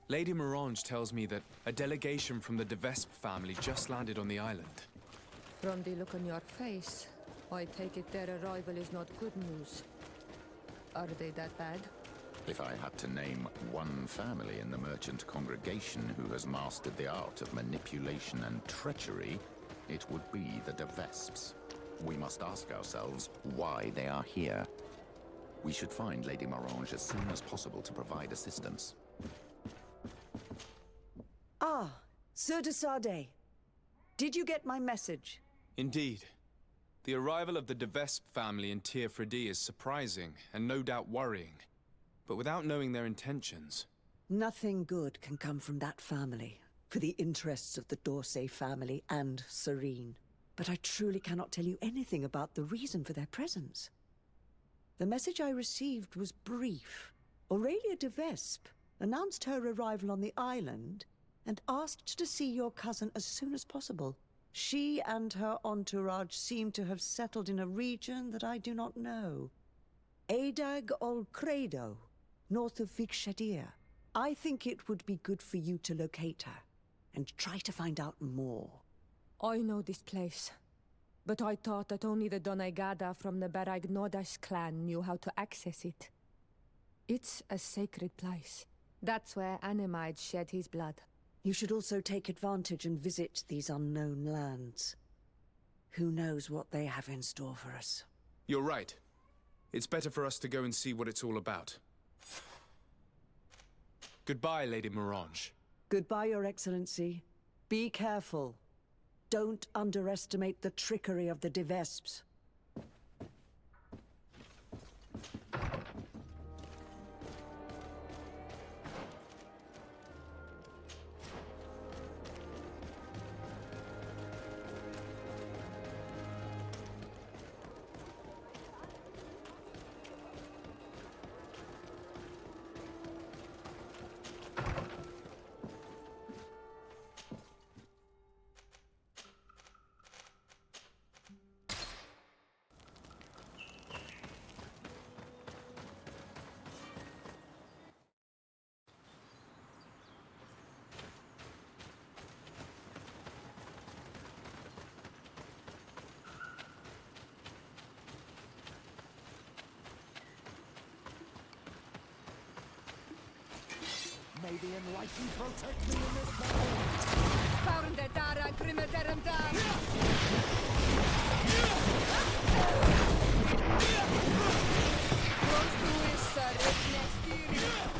Lady Mirange tells me that a delegation from the Vespe family just landed on the island. From the look on your face, I take it their arrival is not good news. Are they that bad? If I had to name one family in the merchant congregation who has mastered the art of manipulation and treachery, it would be the Vespes. We must ask ourselves why they are here. We should find Lady Mirange as soon as possible to provide assistance. Ah, Sir de Sade. Did you get my message? Indeed. The arrival of the Vespe family in Tir Fredi is surprising and no doubt worrying. But without knowing their intentions... Nothing good can come from that family, for the interests of the Dorsey family and Serene. But I truly cannot tell you anything about the reason for their presence. The message I received was brief. Aurelia de Vespe announced her arrival on the island and asked to see your cousin as soon as possible. She and her entourage seem to have settled in a region that I do not know. Adag ol Credo, north of Vikshadir. I think it would be good for you to locate her and try to find out more. I know this place, but I thought that only the Doneigada from the Baragnodas clan knew how to access it. It's a sacred place. That's where Animide shed his blood. You should also take advantage and visit these unknown lands. Who knows what they have in store for us? You're right. It's better for us to go and see what it's all about. Goodbye, Lady Mirange. Goodbye, Your Excellency. Be careful. Don't underestimate the trickery of the de Vespes. May the Enlightened protect me in this battle! Found the Dara Grimadaram Dar! Close to his Rifnestiri!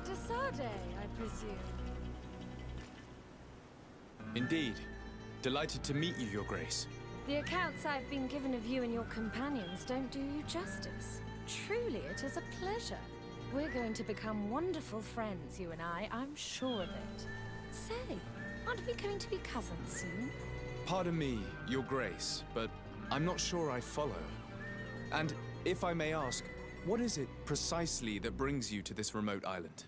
de Sade, I presume. Indeed. Delighted to meet you, Your Grace. The accounts I've been given of you and your companions don't do you justice. Truly, it is a pleasure. We're going to become wonderful friends, you and I'm sure of it. Say, aren't we going to be cousins soon? Pardon me, Your Grace, but I'm not sure I follow. And if I may ask, what is it precisely that brings you to this remote island?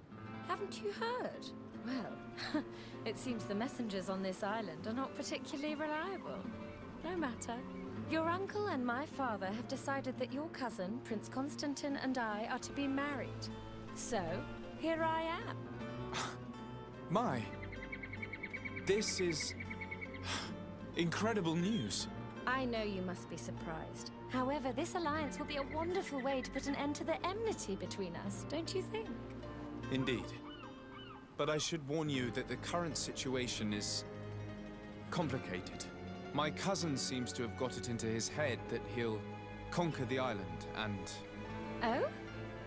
Haven't you heard? Well, it seems the messengers on this island are not particularly reliable. No matter. Your uncle and my father have decided that your cousin, Prince Constantine, and I are to be married. So, here I am. My... This is... incredible news. I know you must be surprised. However, this alliance will be a wonderful way to put an end to the enmity between us, don't you think? Indeed. But I should warn you that the current situation is... complicated. My cousin seems to have got it into his head that he'll conquer the island and... Oh?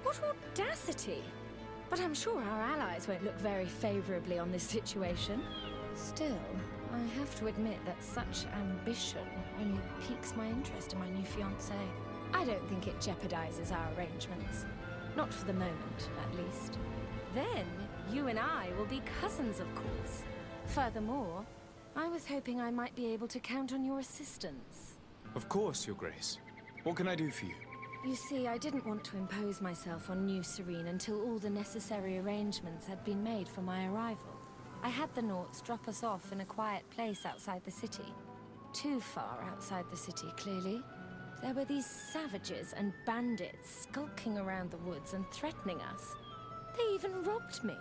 What audacity! But I'm sure our allies won't look very favorably on this situation. Still, I have to admit that such ambition only piques my interest in my new fiancé. I don't think it jeopardizes our arrangements. Not for the moment, at least. Then, you and I will be cousins, of course. Furthermore, I was hoping I might be able to count on your assistance. Of course, Your Grace. What can I do for you? You see, I didn't want to impose myself on New Serene until all the necessary arrangements had been made for my arrival. I had the Nauts drop us off in a quiet place outside the city. Too far outside the city, clearly. There were these savages and bandits skulking around the woods and threatening us. They even robbed me.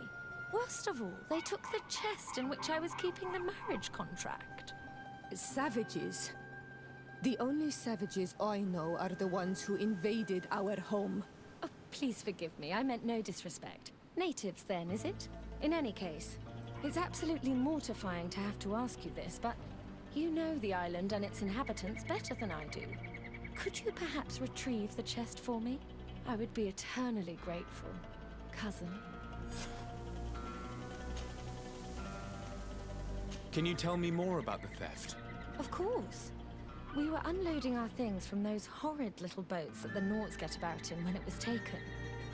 Worst of all, they took the chest in which I was keeping the marriage contract. Savages? The only savages I know are the ones who invaded our home. Oh, please forgive me. I meant no disrespect. Natives, then, is it? In any case, it's absolutely mortifying to have to ask you this, but you know the island and its inhabitants better than I do. Could you perhaps retrieve the chest for me? I would be eternally grateful, cousin. Can you tell me more about the theft? Of course. We were unloading our things from those horrid little boats that the Nauts get about in when it was taken.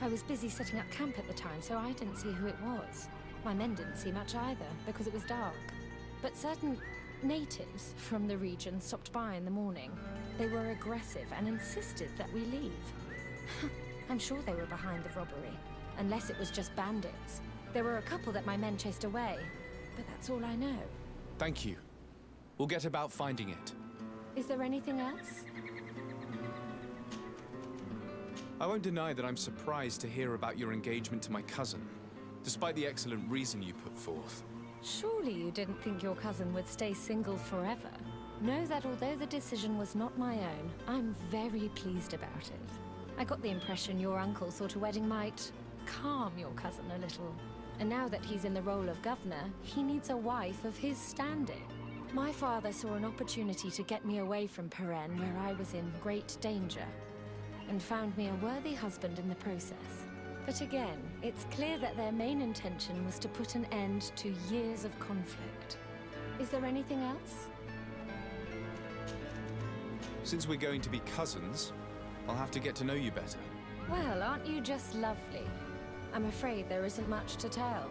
I was busy setting up camp at the time, so I didn't see who it was. My men didn't see much either, because it was dark. But certain natives from the region stopped by in the morning. They were aggressive and insisted that we leave. I'm sure they were behind the robbery, unless it was just bandits. There were a couple that my men chased away, but that's all I know. Thank you. We'll get about finding it. Is there anything else? I won't deny that I'm surprised to hear about your engagement to my cousin, despite the excellent reason you put forth. Surely you didn't think your cousin would stay single forever. Know that although the decision was not my own, I'm very pleased about it. I got the impression your uncle thought a wedding might calm your cousin a little. And now that he's in the role of governor, he needs a wife of his standing. My father saw an opportunity to get me away from Peren, where I was in great danger, and found me a worthy husband in the process. But again, it's clear that their main intention was to put an end to years of conflict. Is there anything else? Since we're going to be cousins, I'll have to get to know you better. Well, aren't you just lovely? I'm afraid there isn't much to tell.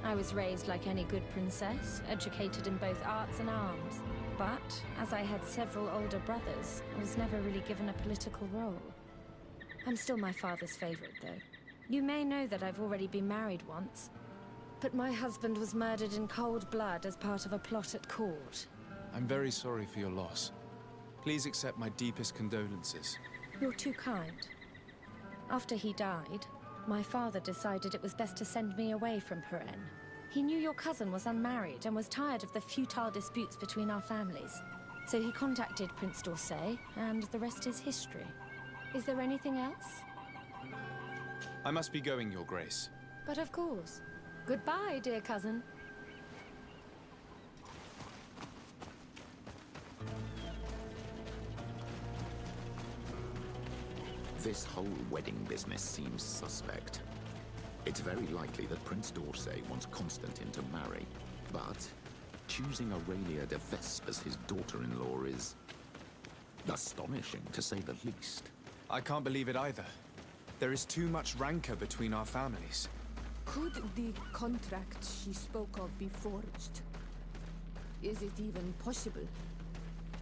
I was raised like any good princess, educated in both arts and arms. But, as I had several older brothers, I was never really given a political role. I'm still my father's favorite, though. You may know that I've already been married once, but my husband was murdered in cold blood as part of a plot at court. I'm very sorry for your loss. Please accept my deepest condolences. You're too kind. After he died, my father decided it was best to send me away from Peren. He knew your cousin was unmarried and was tired of the futile disputes between our families. So he contacted Prince d'Orsay, and the rest is history. Is there anything else? I must be going, Your Grace. But of course. Goodbye, dear cousin. This whole wedding business seems suspect. It's very likely that Prince d'Orsay wants Constantine to marry, but choosing Aurelia de Vespe as his daughter-in-law is astonishing, to say the least. I can't believe it either. There is too much rancor between our families. Could the contract she spoke of be forged? Is it even possible?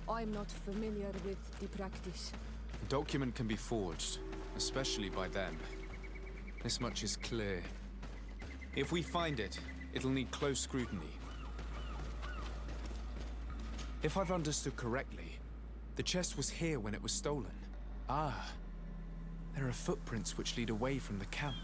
I'm not familiar with the practice. A document can be forged, especially by them. This much is clear. If we find it, it'll need close scrutiny. If I've understood correctly, the chest was here when it was stolen. Ah, there are footprints which lead away from the camp.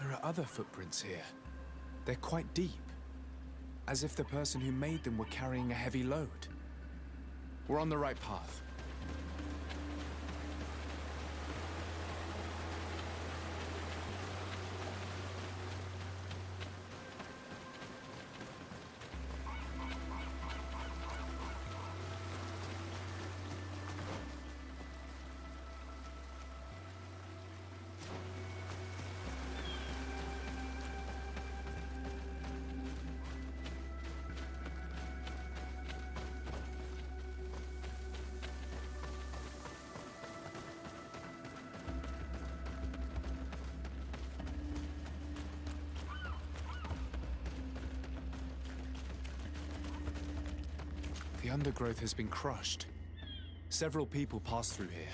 There are other footprints here. They're quite deep, as if the person who made them were carrying a heavy load. We're on the right path. The undergrowth has been crushed. Several people pass through here.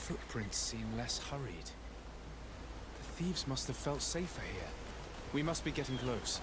Footprints seem less hurried. The thieves must have felt safer here. We must be getting close.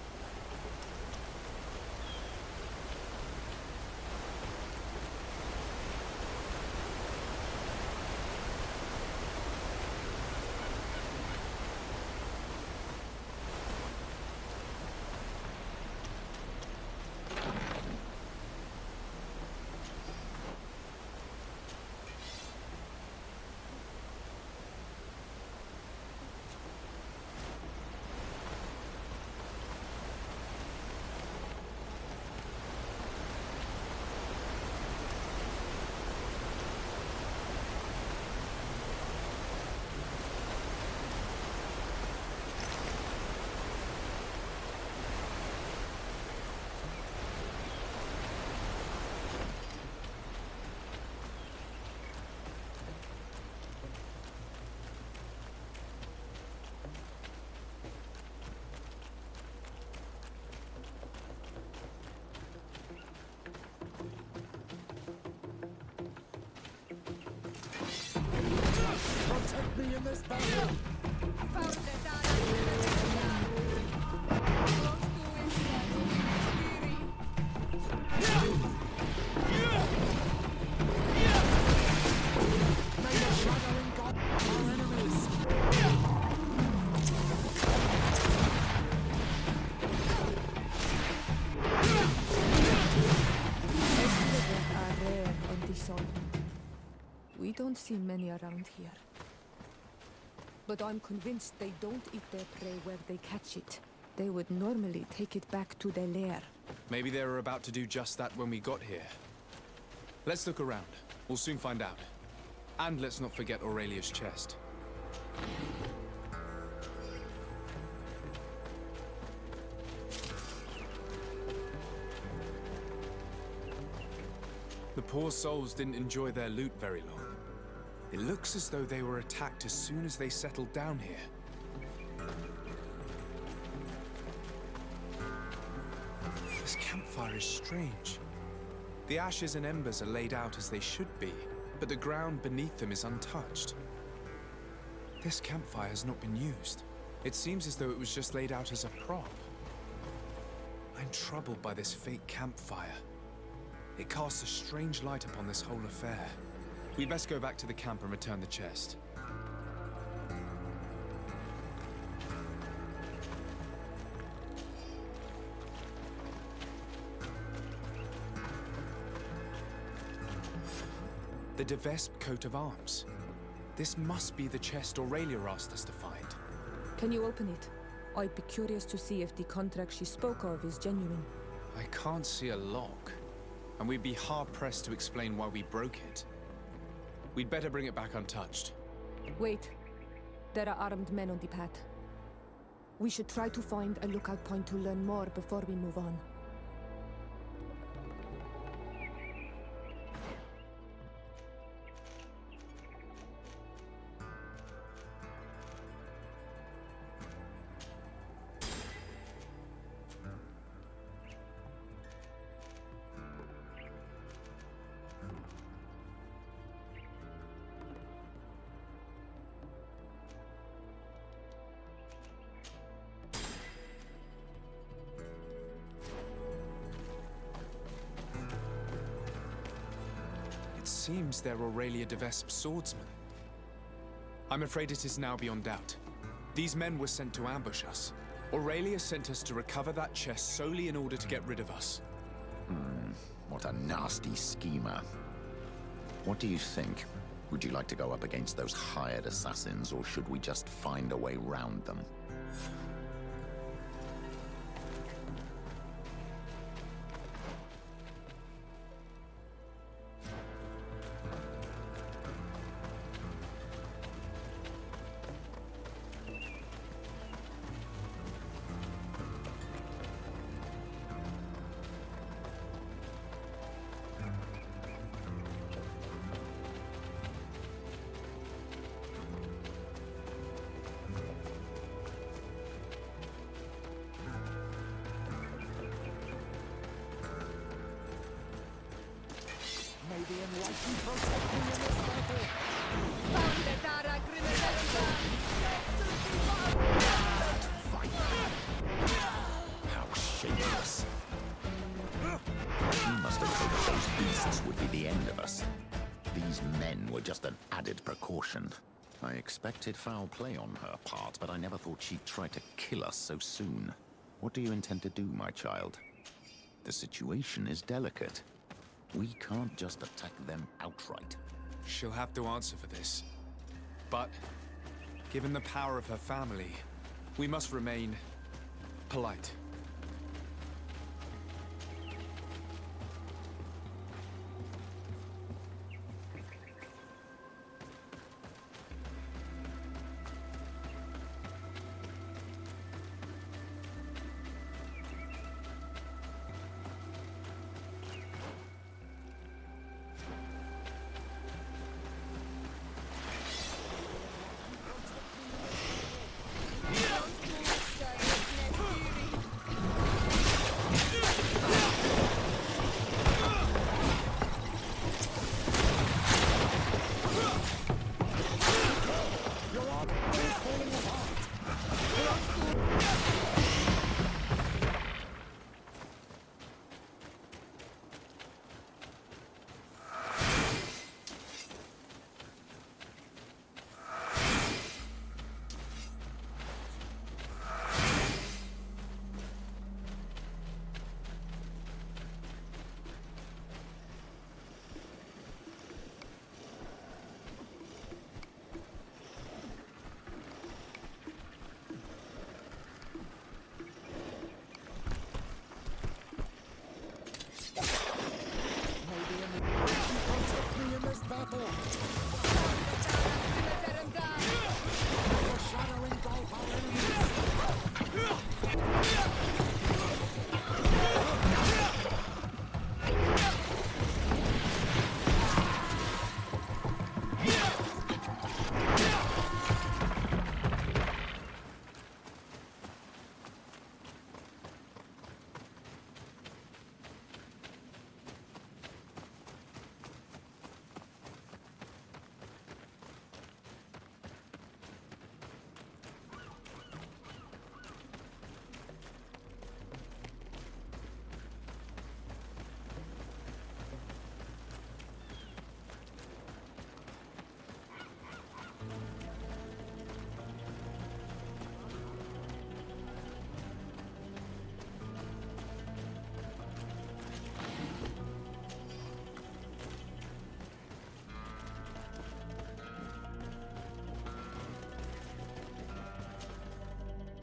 seen many around here. But I'm convinced they don't eat their prey where they catch it. They would normally take it back to their lair. Maybe they were about to do just that when we got here. Let's look around. We'll soon find out. And let's not forget Aurelia's chest. The poor souls didn't enjoy their loot very long. It looks as though they were attacked as soon as they settled down here. This campfire is strange. The ashes and embers are laid out as they should be, but the ground beneath them is untouched. This campfire has not been used. It seems as though it was just laid out as a prop. I'm troubled by this fake campfire. It casts a strange light upon this whole affair. We'd best go back to the camp and return the chest. The de Vespe coat of arms. This must be the chest Aurelia asked us to find. Can you open it? I'd be curious to see if the contract she spoke of is genuine. I can't see a lock, and we'd be hard-pressed to explain why we broke it. We'd better bring it back untouched. Wait. There are armed men on the path. We should try to find a lookout point to learn more before we move on. It seems they're Aurelia de Vespe's swordsmen. I'm afraid it is now beyond doubt. These men were sent to ambush us. Aurelia sent us to recover that chest solely in order to get rid of us. What a nasty schemer. What do you think? Would you like to go up against those hired assassins, or should we just find a way round them? May the enlightened protect me in this battle! How shameless. You must have thought that those beasts would be the end of us. These men were just an added precaution. I expected foul play on her part, but I never thought she'd try to kill us so soon. What do you intend to do, my child? The situation is delicate. We can't just attack them outright. She'll have to answer for this. But, given the power of her family, we must remain polite.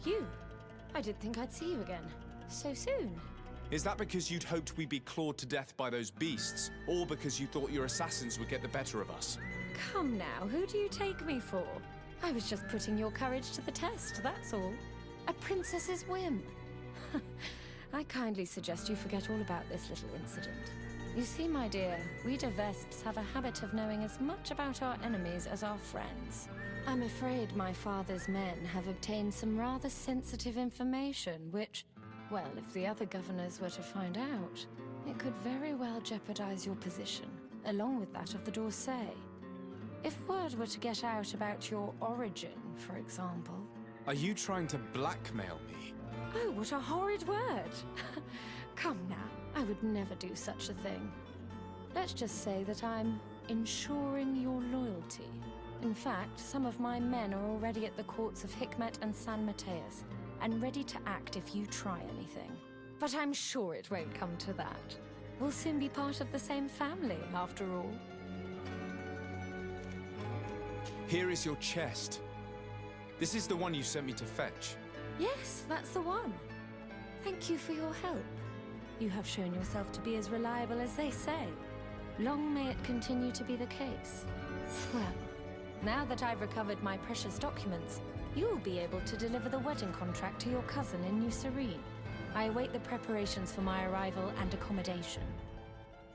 You? I didn't think I'd see you again. So soon. Is that because you'd hoped we'd be clawed to death by those beasts, or because you thought your assassins would get the better of us? Come now, who do you take me for? I was just putting your courage to the test, that's all. A princess's whim. I kindly suggest you forget all about this little incident. You see, my dear, we de Vesps have a habit of knowing as much about our enemies as our friends. I'm afraid my father's men have obtained some rather sensitive information, which, well, if the other governors were to find out, it could very well jeopardize your position, along with that of the D'Orsay. If word were to get out about your origin, for example... Are you trying to blackmail me? Oh, what a horrid word! Come now, I would never do such a thing. Let's just say that I'm ensuring your loyalty. In fact, some of my men are already at the courts of Hikmet and San Mateus, and ready to act if you try anything. But I'm sure it won't come to that. We'll soon be part of the same family, after all. Here is your chest. This is the one you sent me to fetch. Yes, that's the one. Thank you for your help. You have shown yourself to be as reliable as they say. Long may it continue to be the case. Well, now that I've recovered my precious documents, you'll be able to deliver the wedding contract to your cousin in New Serene. I await the preparations for my arrival and accommodation.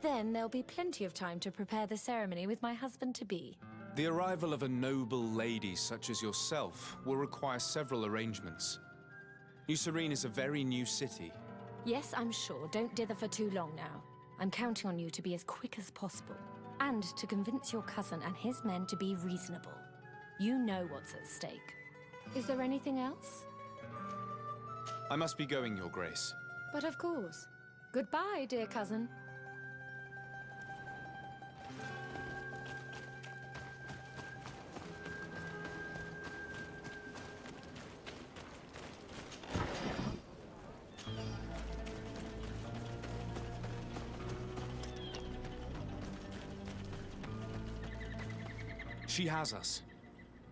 Then there'll be plenty of time to prepare the ceremony with my husband-to-be. The arrival of a noble lady such as yourself will require several arrangements. New Serene is a very new city. Yes, I'm sure. Don't dither for too long now. I'm counting on you to be as quick as possible. And to convince your cousin and his men to be reasonable. You know what's at stake. Is there anything else? I must be going, Your Grace. But of course. Goodbye, dear cousin. She has us.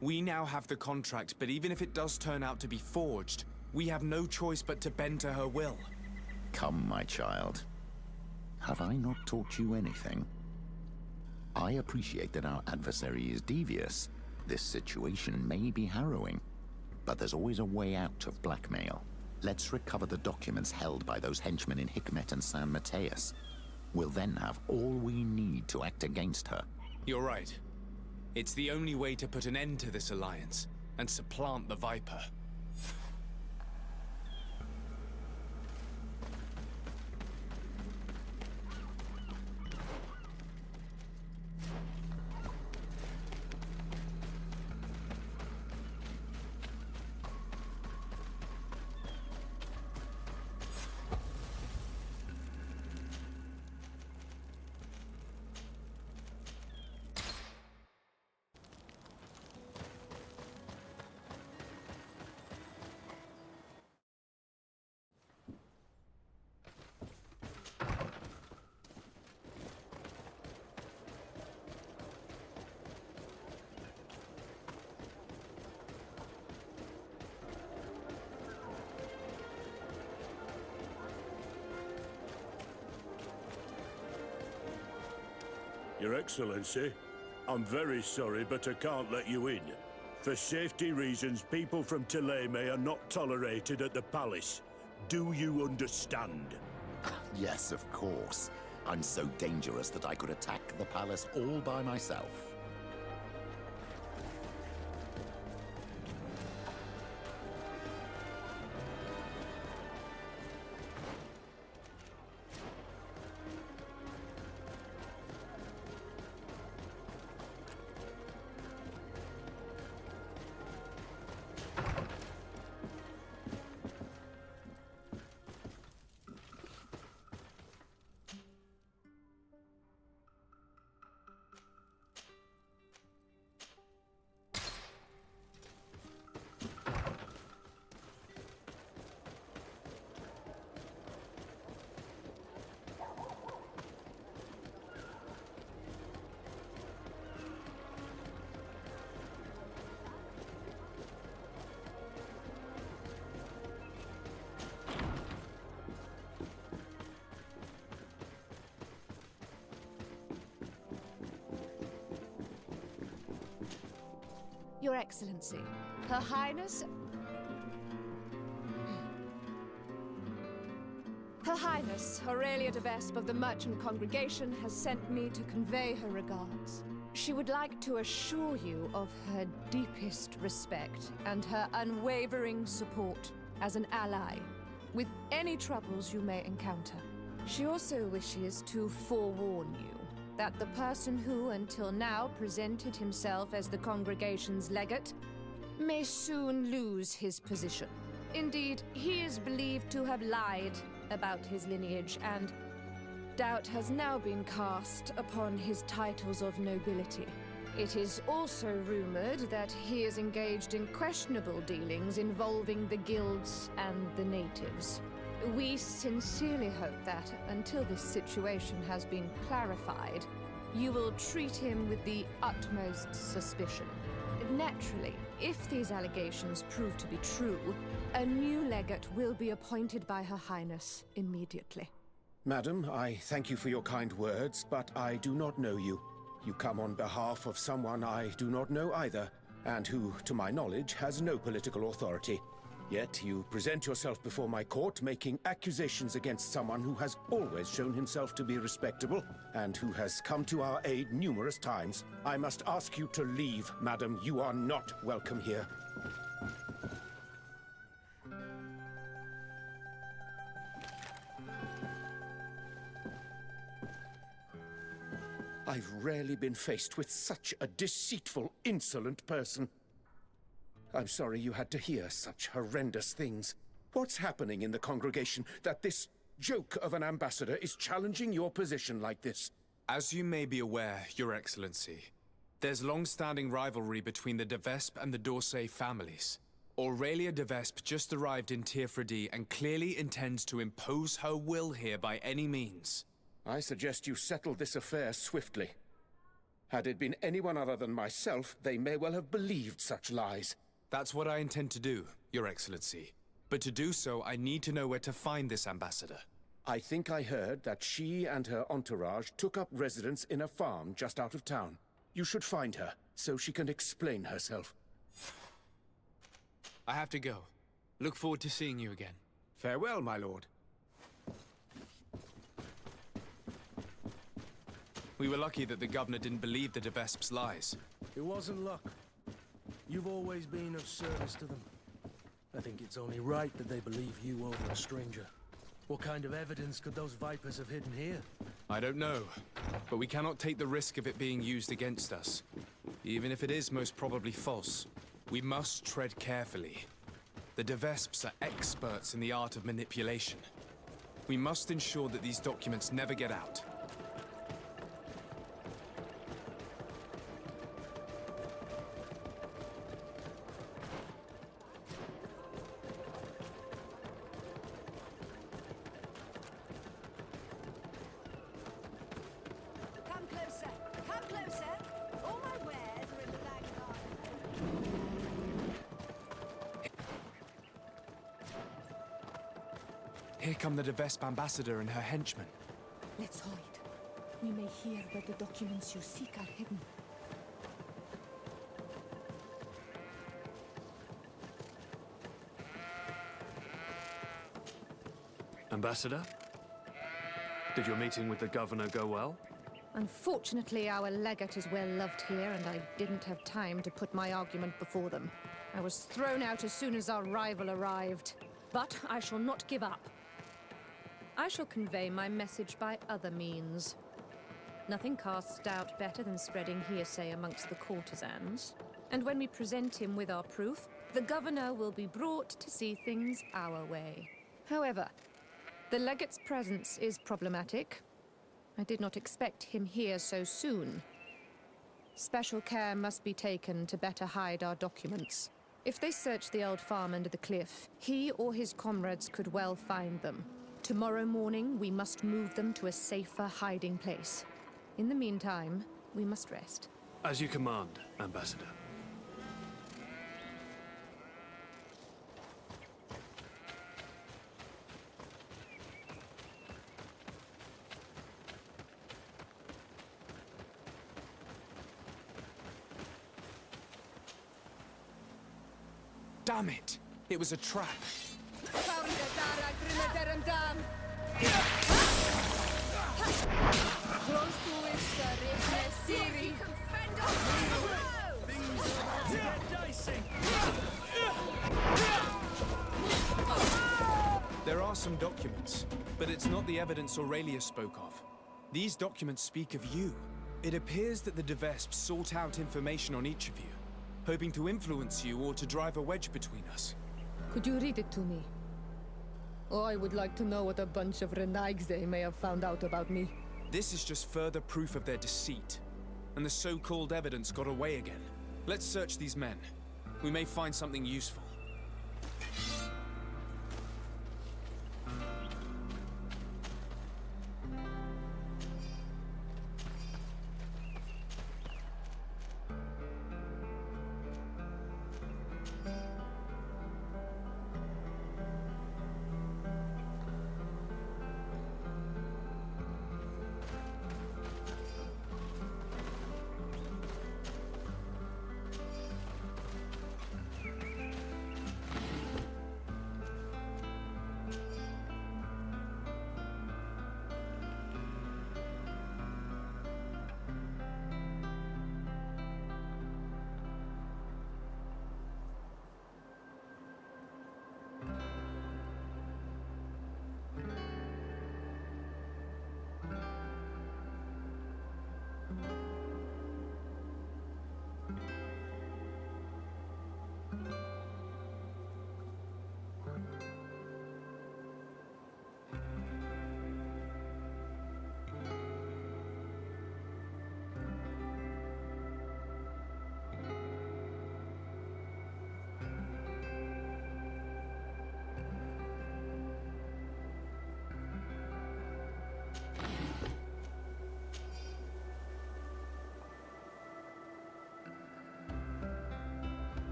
We now have the contract, but even if it does turn out to be forged, we have no choice but to bend to her will. Come, my child. Have I not taught you anything? I appreciate that our adversary is devious. This situation may be harrowing, but there's always a way out of blackmail. Let's recover the documents held by those henchmen in Hikmet and San Mateus. We'll then have all we need to act against her. You're right. It's the only way to put an end to this alliance and supplant the Viper. Your Excellency, I'm very sorry, but I can't let you in. For safety reasons, people from Thélème are not tolerated at the palace. Do you understand? Yes, of course. I'm so dangerous that I could attack the palace all by myself. Excellency, Her Highness... Her Highness, Aurelia de Vespe of the Merchant Congregation has sent me to convey her regards. She would like to assure you of her deepest respect and her unwavering support as an ally with any troubles you may encounter. She also wishes to forewarn you that the person who until now presented himself as the congregation's legate may soon lose his position. Indeed, he is believed to have lied about his lineage, and doubt has now been cast upon his titles of nobility. It is also rumored that he is engaged in questionable dealings involving the guilds and the natives. We sincerely hope that, until this situation has been clarified, you will treat him with the utmost suspicion. Naturally, if these allegations prove to be true, a new legate will be appointed by Her Highness immediately. Madam, I thank you for your kind words, but I do not know you. You come on behalf of someone I do not know either, and who, to my knowledge, has no political authority. Yet you present yourself before my court making accusations against someone who has always shown himself to be respectable, and who has come to our aid numerous times. I must ask you to leave, madam. You are not welcome here. I've rarely been faced with such a deceitful, insolent person. I'm sorry you had to hear such horrendous things. What's happening in the congregation that this joke of an ambassador is challenging your position like this? As you may be aware, Your Excellency, there's long-standing rivalry between the de Vespe and the d'Orsay families. Aurelia de Vespe just arrived in Tirfredi and clearly intends to impose her will here by any means. I suggest you settle this affair swiftly. Had it been anyone other than myself, they may well have believed such lies. That's what I intend to do, Your Excellency. But to do so, I need to know where to find this ambassador. I think I heard that she and her entourage took up residence in a farm just out of town. You should find her, so she can explain herself. I have to go. Look forward to seeing you again. Farewell, my lord. We were lucky that the governor didn't believe the de Vespe's lies. It wasn't luck. You've always been of service to them. I think it's only right that they believe you over a stranger. What kind of evidence could those vipers have hidden here? I don't know, but we cannot take the risk of it being used against us. Even if it is most probably false, we must tread carefully. The de Vespes are experts in the art of manipulation. We must ensure that these documents never get out. Come closer! Come closer! All my wares are in the back garden. Here come the de Vespe ambassador and her henchmen. Let's hide. We may hear where the documents you seek are hidden. Ambassador? Did your meeting with the governor go well? Unfortunately, our legate is well loved here, and I didn't have time to put my argument before them. I was thrown out as soon as our rival arrived. But I shall not give up. I shall convey my message by other means. Nothing casts doubt better than spreading hearsay amongst the courtesans. And when we present him with our proof, the governor will be brought to see things our way. However, the legate's presence is problematic. I did not expect him here so soon. Special care must be taken to better hide our documents. If they search the old farm under the cliff, he or his comrades could well find them. Tomorrow morning, we must move them to a safer hiding place. In the meantime, we must rest. As you command, Ambassador. Damn it! It was a trap. There are some documents, but it's not the evidence Aurelia spoke of. These documents speak of you. It appears that the De Vesps sought out information on each of you, hoping to influence you or to drive a wedge between us. Could you read it to me? Oh, I would like to know what a bunch of renaigs they may have found out about me. This is just further proof of their deceit. And the so-called evidence got away again. Let's search these men. We may find something useful.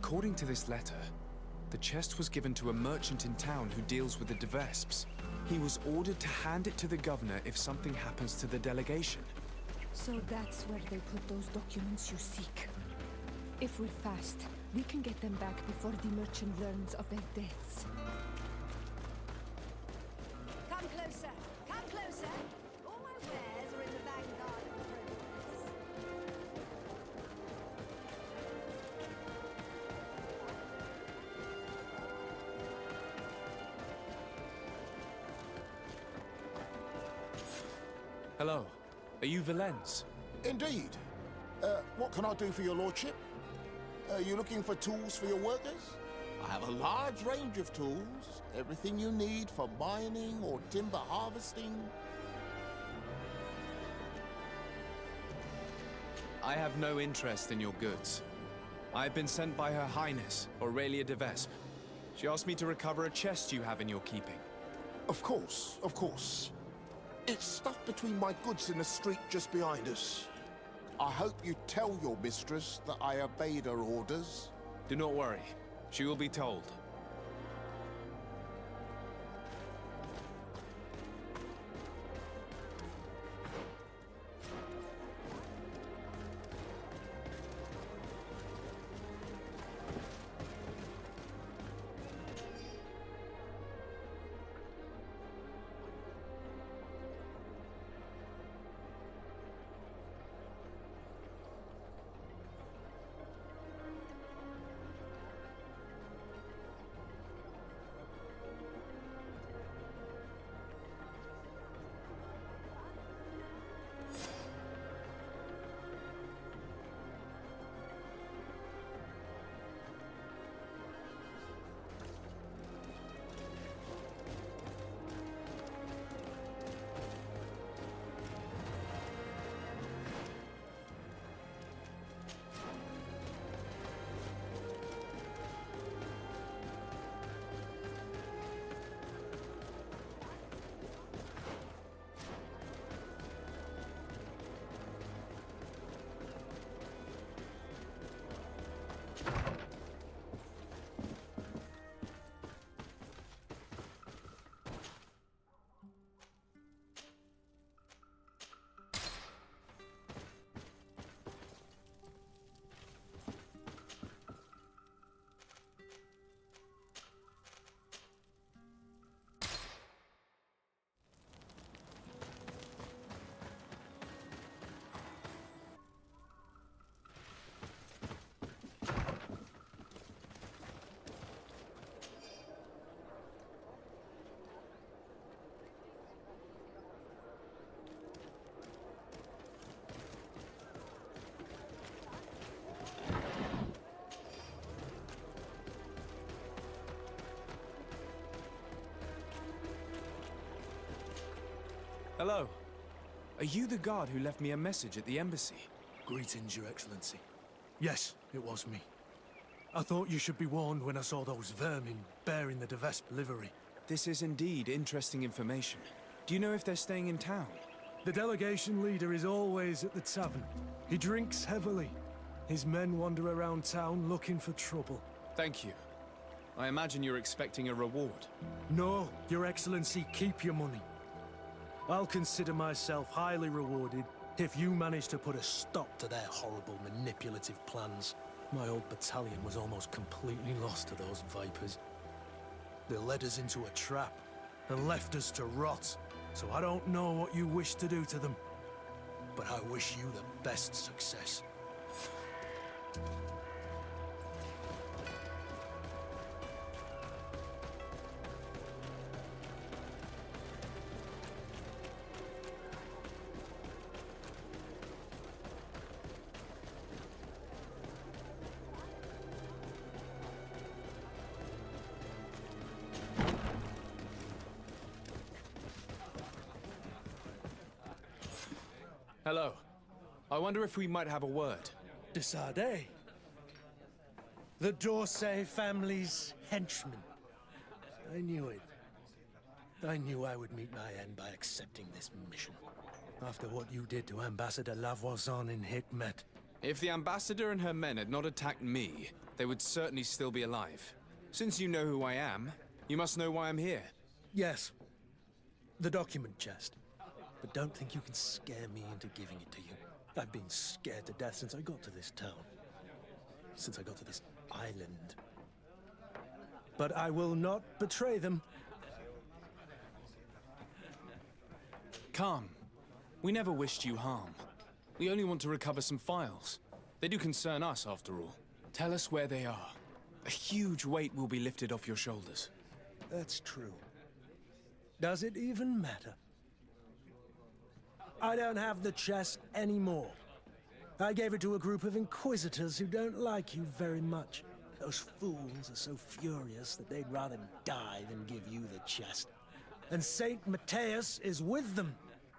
According to this letter, the chest was given to a merchant in town who deals with the De Vesps. He was ordered to hand it to the governor if something happens to the delegation. So that's where they put those documents you seek. If we're fast, we can get them back before the merchant learns of their deaths. Come closer! Come closer! All my wares are in the vanguard of the progress. Hello. Are you Valens? Indeed. What can I do for your lordship? Are you looking for tools for your workers? I have a large range of tools. Everything you need for mining or timber harvesting. I have no interest in your goods. I have been sent by Her Highness, Aurelia de Vespe. She asked me to recover a chest you have in your keeping. Of course, of course. It's stuffed between my goods in the street just behind us. I hope you tell your mistress that I obeyed her orders. Do not worry. She will be told. Hello. Are you the guard who left me a message at the embassy? Greetings, Your Excellency. Yes, it was me. I thought you should be warned when I saw those vermin bearing the Vespe livery. This is indeed interesting information. Do you know if they're staying in town? The delegation leader is always at the tavern. He drinks heavily. His men wander around town looking for trouble. Thank you. I imagine you're expecting a reward. No, Your Excellency, keep your money. I'll consider myself highly rewarded if you manage to put a stop to their horrible manipulative plans. My old battalion was almost completely lost to those vipers. They led us into a trap and left us to rot. So I don't know what you wish to do to them, but I wish you the best success. Hello. I wonder if we might have a word. Decidé. The Dorsey family's henchman. I knew it. I knew I would meet my end by accepting this mission. After what you did to Ambassador Lavoisin in Hikmet. If the ambassador and her men had not attacked me, they would certainly still be alive. Since you know who I am, you must know why I'm here. Yes. The document chest. But don't think you can scare me into giving it to you. I've been scared to death since I got to this town. Since I got to this island. But I will not betray them. Calm. We never wished you harm. We only want to recover some files. They do concern us, after all. Tell us where they are. A huge weight will be lifted off your shoulders. That's true. Does it even matter? I don't have the chest anymore. I gave it to a group of inquisitors who don't like you very much. Those fools are so furious that they'd rather die than give you the chest. And Saint Matthias is with them.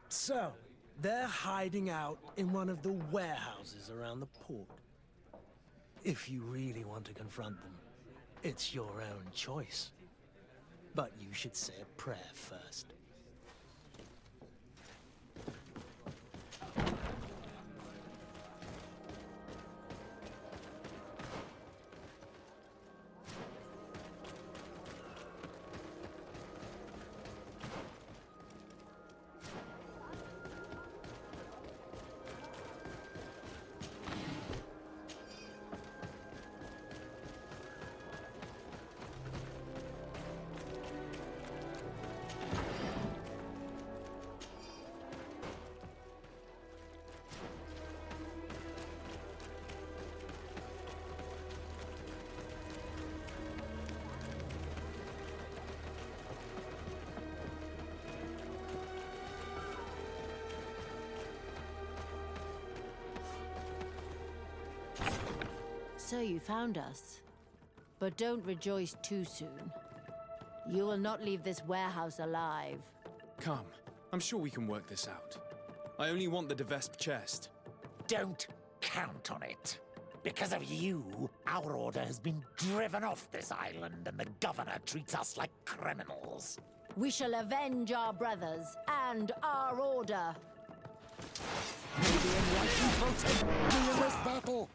So, they're hiding out in one of the warehouses around the port. If you really want to confront them, it's your own choice. But you should say a prayer first. So you found us. But don't rejoice too soon. You will not leave this warehouse alive. Come. I'm sure we can work this out. I only want the Vespe chest. Don't count on it. Because of you, our order has been driven off this island and the governor treats us like criminals. We shall avenge our brothers and our order. Maybe enlightened will take me in this battle.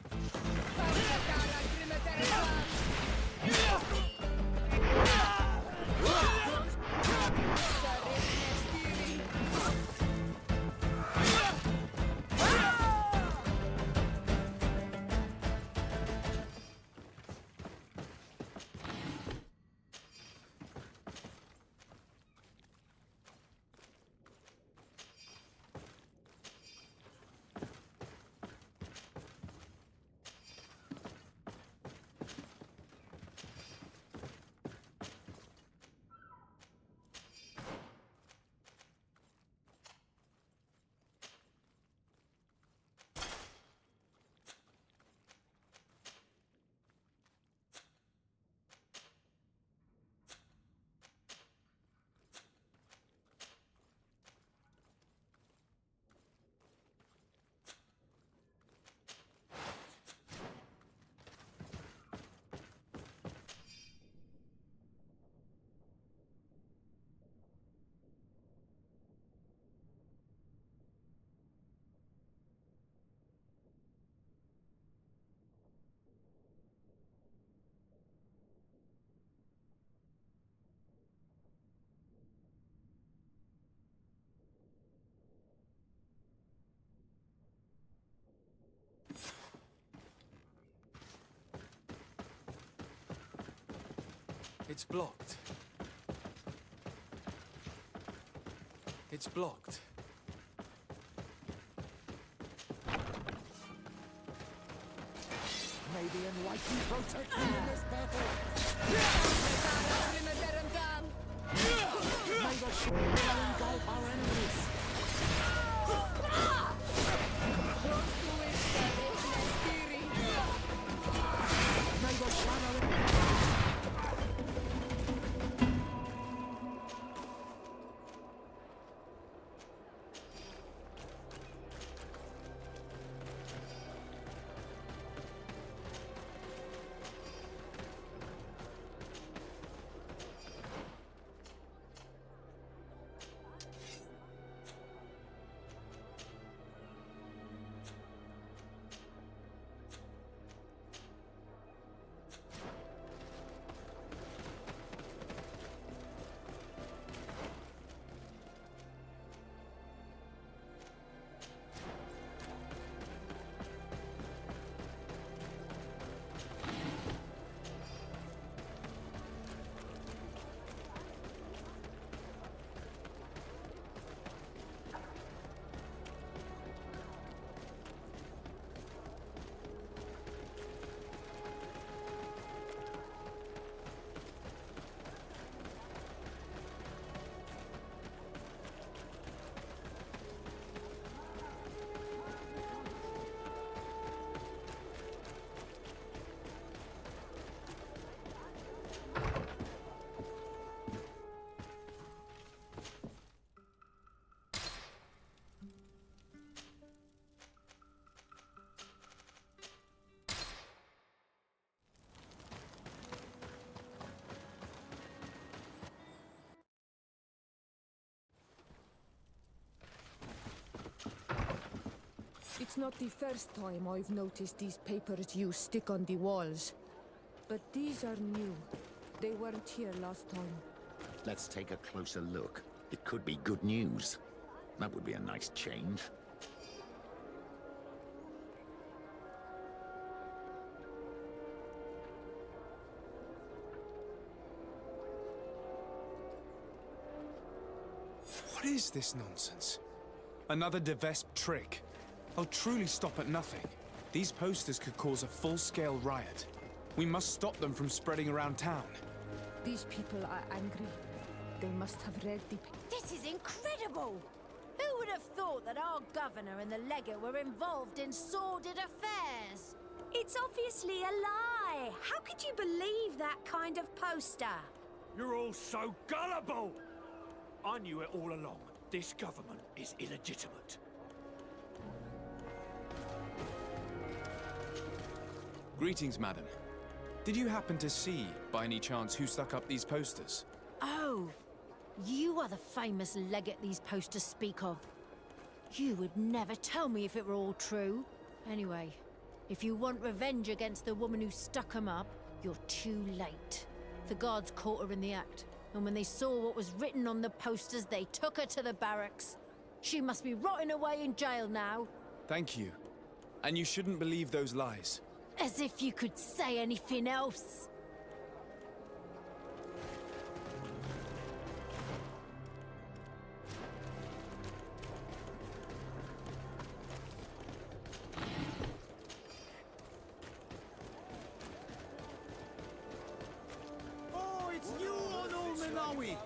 It's blocked. It's blocked. May the enlightened protect me in this battle. May the shadow engulf our enemies. May the shadow... It's not the first time I've noticed these papers you stick on the walls. But these are new. They weren't here last time. Let's take a closer look. It could be good news. That would be a nice change. What is this nonsense? Another De Vespe trick. I'll truly stop at nothing. These posters could cause a full-scale riot. We must stop them from spreading around town. These people are angry. They must have read the... This is incredible! Who would have thought that our governor and the legate were involved in sordid affairs? It's obviously a lie. How could you believe that kind of poster? You're all so gullible! I knew it all along. This government is illegitimate. Greetings, madam. Did you happen to see, by any chance, who stuck up these posters? Oh, you are the famous legate these posters speak of. You would never tell me if it were all true. Anyway, if you want revenge against the woman who stuck 'em up, you're too late. The guards caught her in the act, and when they saw what was written on the posters, they took her to the barracks. She must be rotting away in jail now. Thank you. And you shouldn't believe those lies. As if you could say anything else. Oh, it's you, Old Menawi.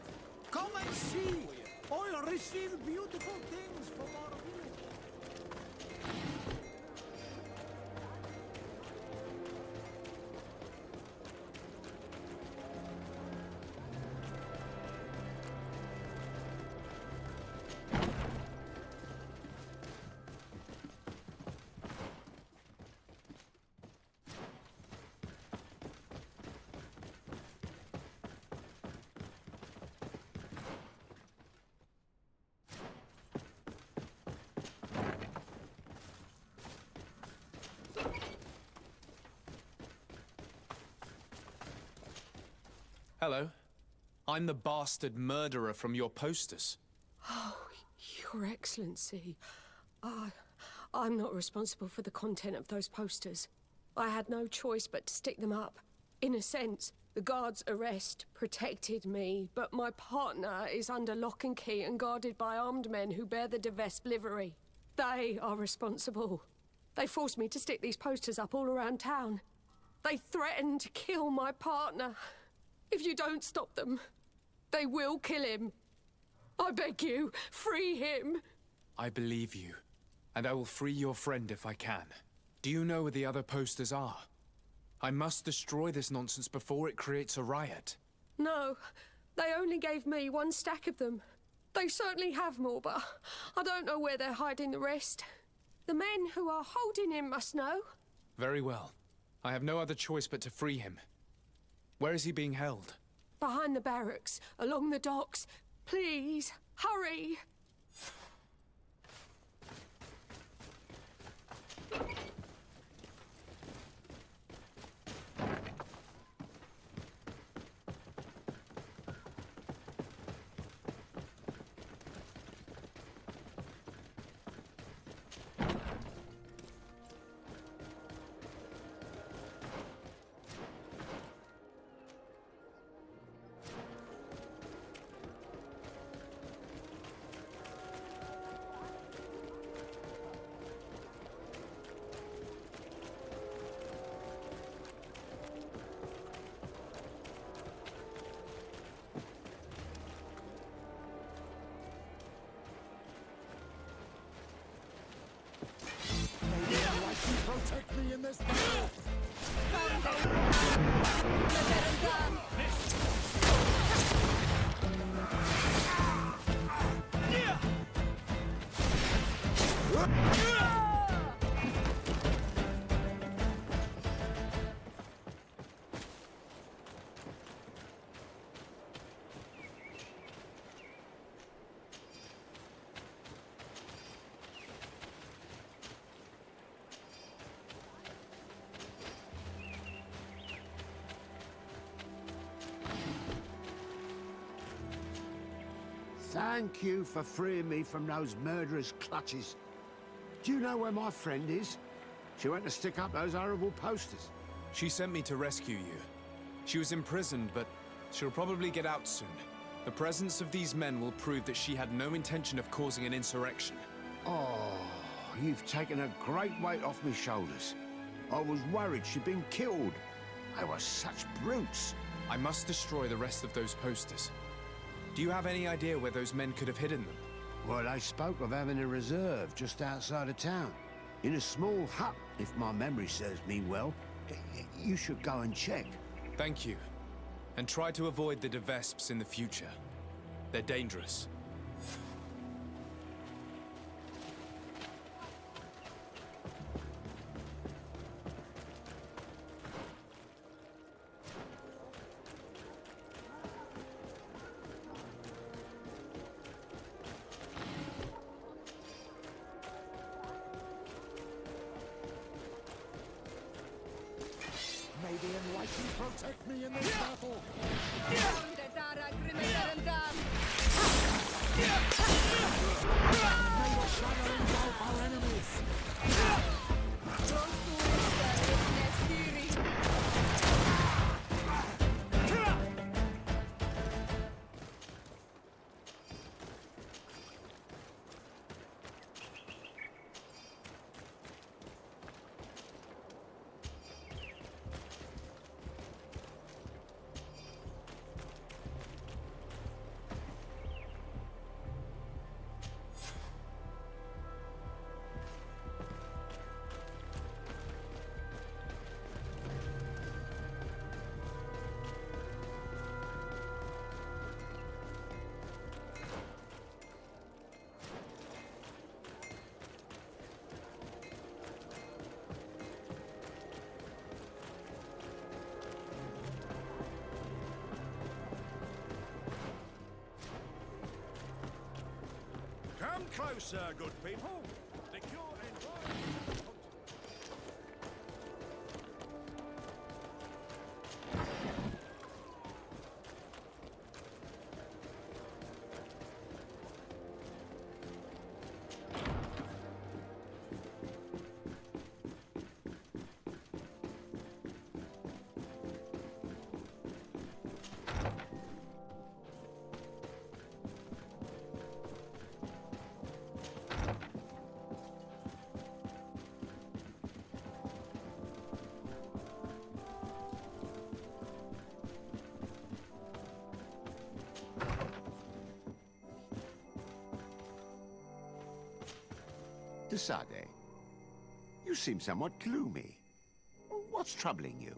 Come and see. I'll receive beautiful things from our village. Hello. I'm the bastard murderer from your posters. Oh, Your Excellency. I'm not responsible for the content of those posters. I had no choice but to stick them up. In a sense, The guard's arrest protected me, but my partner is under lock and key and guarded by armed men who bear the de Vespe livery. They are responsible. They forced me to stick these posters up all around town. They threatened to kill my partner. If you don't stop them, they will kill him. I beg you, free him. I believe you, and I will free your friend if I can. Do you know where the other posters are? I must destroy this nonsense before it creates a riot. No, they only gave me one stack of them. They certainly have more, but I don't know where they're hiding the rest. The men who are holding him must know. Very well. I have no other choice but to free him. Where is he being held? Behind the barracks, along the docks. Please, hurry! Protect me in this battle! Thank you for freeing me from those murderers' clutches. Do you know where my friend is? She went to stick up those horrible posters. She sent me to rescue you. She was imprisoned, but she'll probably get out soon. The presence of these men will prove that she had no intention of causing an insurrection. Oh, you've taken a great weight off my shoulders. I was worried she'd been killed. They were such brutes. I must destroy the rest of those posters. Do you have any idea where those men could have hidden them? Well, they spoke of having a reserve just outside of town. In a small hut, if my memory serves me well. You should go and check. Thank you. And try to avoid the de Vespes in the future. They're dangerous. May the enlightened protect me in this battle! May the shadow engulf our enemies! Come closer, good people. The cure environment. Desade, you seem somewhat gloomy. What's troubling you?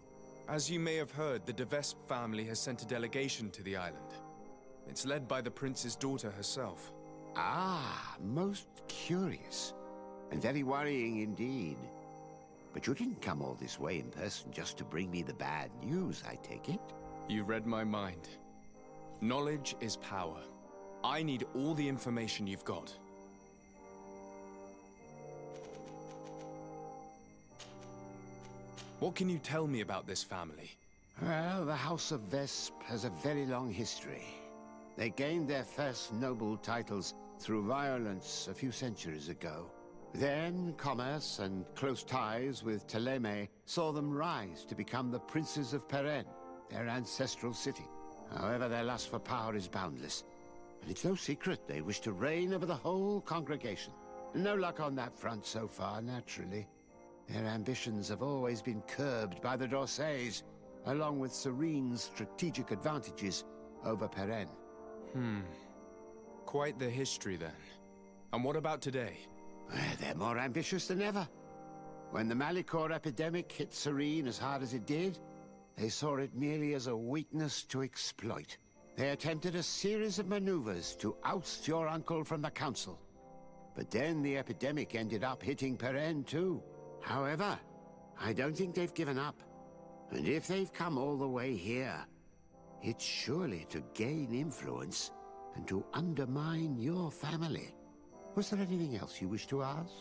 As you may have heard, the de Vespe family has sent a delegation to the island. It's led by the prince's daughter herself. Ah, most curious. And very worrying indeed. But you didn't come all this way in person just to bring me the bad news, I take it? You read my mind. Knowledge is power. I need all the information you've got. What can you tell me about this family? Well, the House of Vespe has a very long history. They gained their first noble titles through violence a few centuries ago. Then, commerce and close ties with Ptolemy saw them rise to become the Princes of Peren, their ancestral city. However, their lust for power is boundless. And it's no secret they wish to reign over the whole congregation. No luck on that front so far, naturally. Their ambitions have always been curbed by the Dorsays, along with Serene's strategic advantages over Peren. Quite the history, then. And what about today? They're more ambitious than ever. When the Malichor epidemic hit Serene as hard as it did, they saw it merely as a weakness to exploit. They attempted a series of maneuvers to oust your uncle from the council. But then the epidemic ended up hitting Peren too. However, I don't think they've given up. And if they've come all the way here, it's surely to gain influence and to undermine your family. Was there anything else you wish to ask?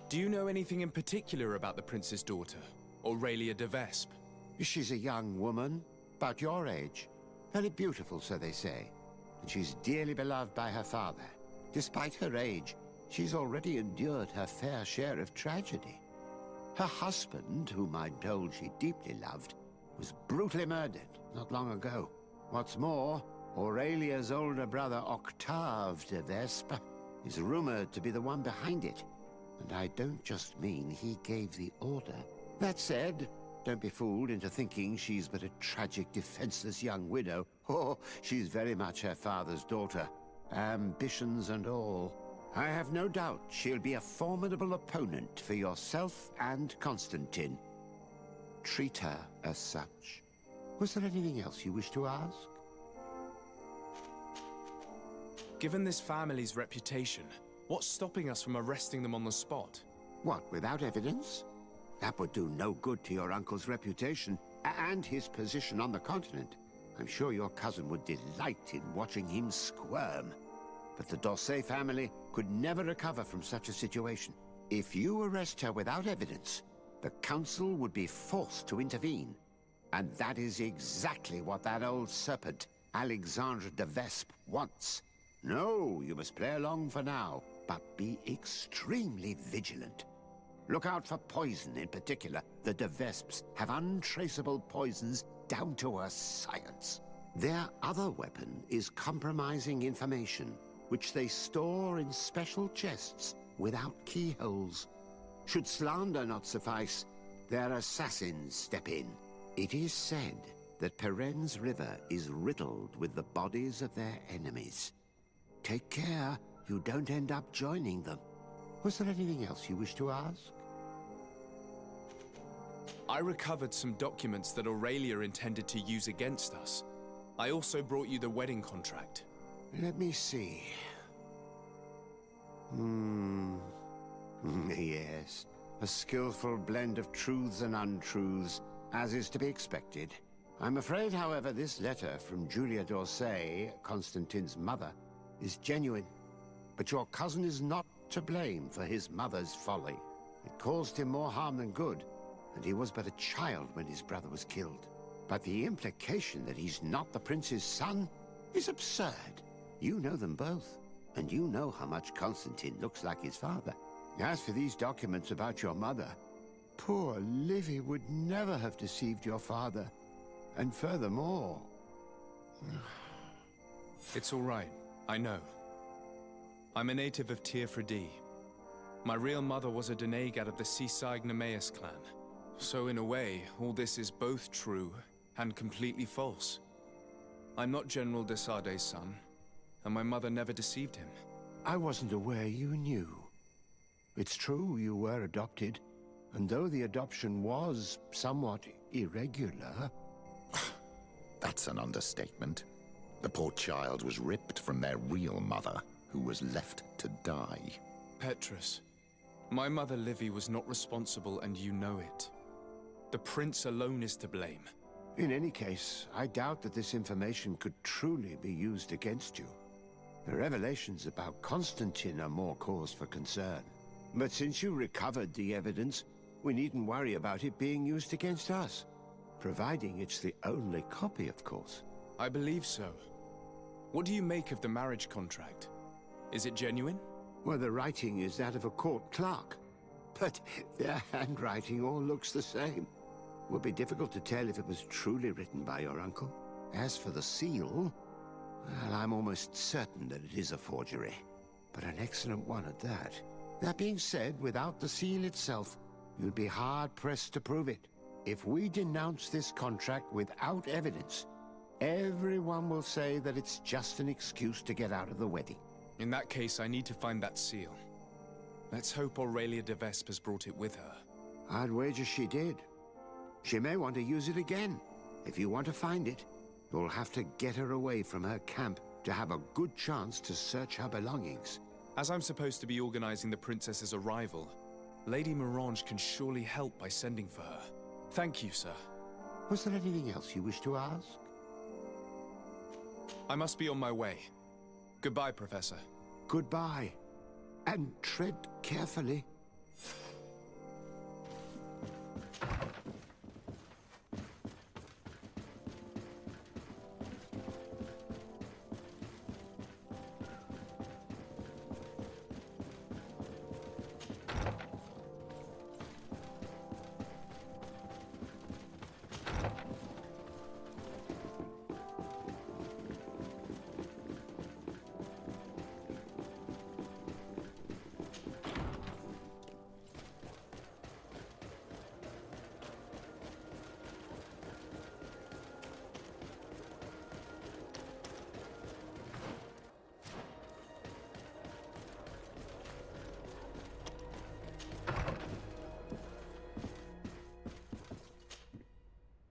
Do you know anything in particular about the prince's daughter, Aurelia de Vespe? She's a young woman, about your age. Very beautiful, so they say. And she's dearly beloved by her father. Despite her age, she's already endured her fair share of tragedy. Her husband, whom I'm told she deeply loved, was brutally murdered not long ago. What's more, Aurelia's older brother Octave de Vespe is rumored to be the one behind it. And I don't just mean he gave the order. That said, don't be fooled into thinking she's but a tragic, defenseless young widow. Oh, she's very much her father's daughter, ambitions and all. I have no doubt she'll be a formidable opponent for yourself and Constantine. Treat her as such. Was there anything else you wish to ask? Given this family's reputation, what's stopping us from arresting them on the spot? What, without evidence? That would do no good to your uncle's reputation and his position on the continent. I'm sure your cousin would delight in watching him squirm. But the Dorsey family could never recover from such a situation. If you arrest her without evidence, the council would be forced to intervene. And that is exactly what that old serpent, Alexandre de Vespe, wants. No, you must play along for now, but be extremely vigilant. Look out for poison in particular. The de Vespes have untraceable poisons down to a science. Their other weapon is compromising information, which they store in special chests without keyholes. Should slander not suffice, their assassins step in. It is said that Peren's river is riddled with the bodies of their enemies. Take care you don't end up joining them. Was there anything else you wish to ask? I recovered some documents that Aurelia intended to use against us. I also brought you the wedding contract. Let me see. Yes. A skillful blend of truths and untruths, as is to be expected. I'm afraid, however, this letter from Julia d'Orsay, Constantine's mother, is genuine. But your cousin is not to blame for his mother's folly. It caused him more harm than good, and he was but a child when his brother was killed. But the implication that he's not the prince's son is absurd. You know them both, and you know how much Constantine looks like his father. As for these documents about your mother, poor Livy would never have deceived your father. And furthermore... It's all right. I know. I'm a native of Tir-Fredie. My real mother was a Denegad of the Seaside Nemeus clan. So in a way, all this is both true and completely false. I'm not General de Sarde's son, and my mother never deceived him. I wasn't aware you knew. It's true you were adopted, and though the adoption was somewhat irregular... That's an understatement. The poor child was ripped from their real mother, who was left to die. Petrus, my mother Livy was not responsible, and you know it. The prince alone is to blame. In any case, I doubt that this information could truly be used against you. The revelations about Constantine are more cause for concern. But since you recovered the evidence, we needn't worry about it being used against us. Providing it's the only copy, of course. I believe so. What do you make of the marriage contract? Is it genuine? Well, the writing is that of a court clerk. But their handwriting all looks the same. Would be difficult to tell if it was truly written by your uncle. As for the seal, well, I'm almost certain that it is a forgery. But an excellent one at that. That being said, without the seal itself, you'd be hard-pressed to prove it. If we denounce this contract without evidence, everyone will say that it's just an excuse to get out of the wedding. In that case, I need to find that seal. Let's hope Aurelia de Vespe has brought it with her. I'd wager she did. She may want to use it again. If you want to find it, you'll have to get her away from her camp to have a good chance to search her belongings. As I'm supposed to be organizing the princess's arrival, Lady Mirange can surely help by sending for her. Thank you, sir. Was there anything else you wish to ask? I must be on my way. Goodbye, Professor. Goodbye. And tread carefully.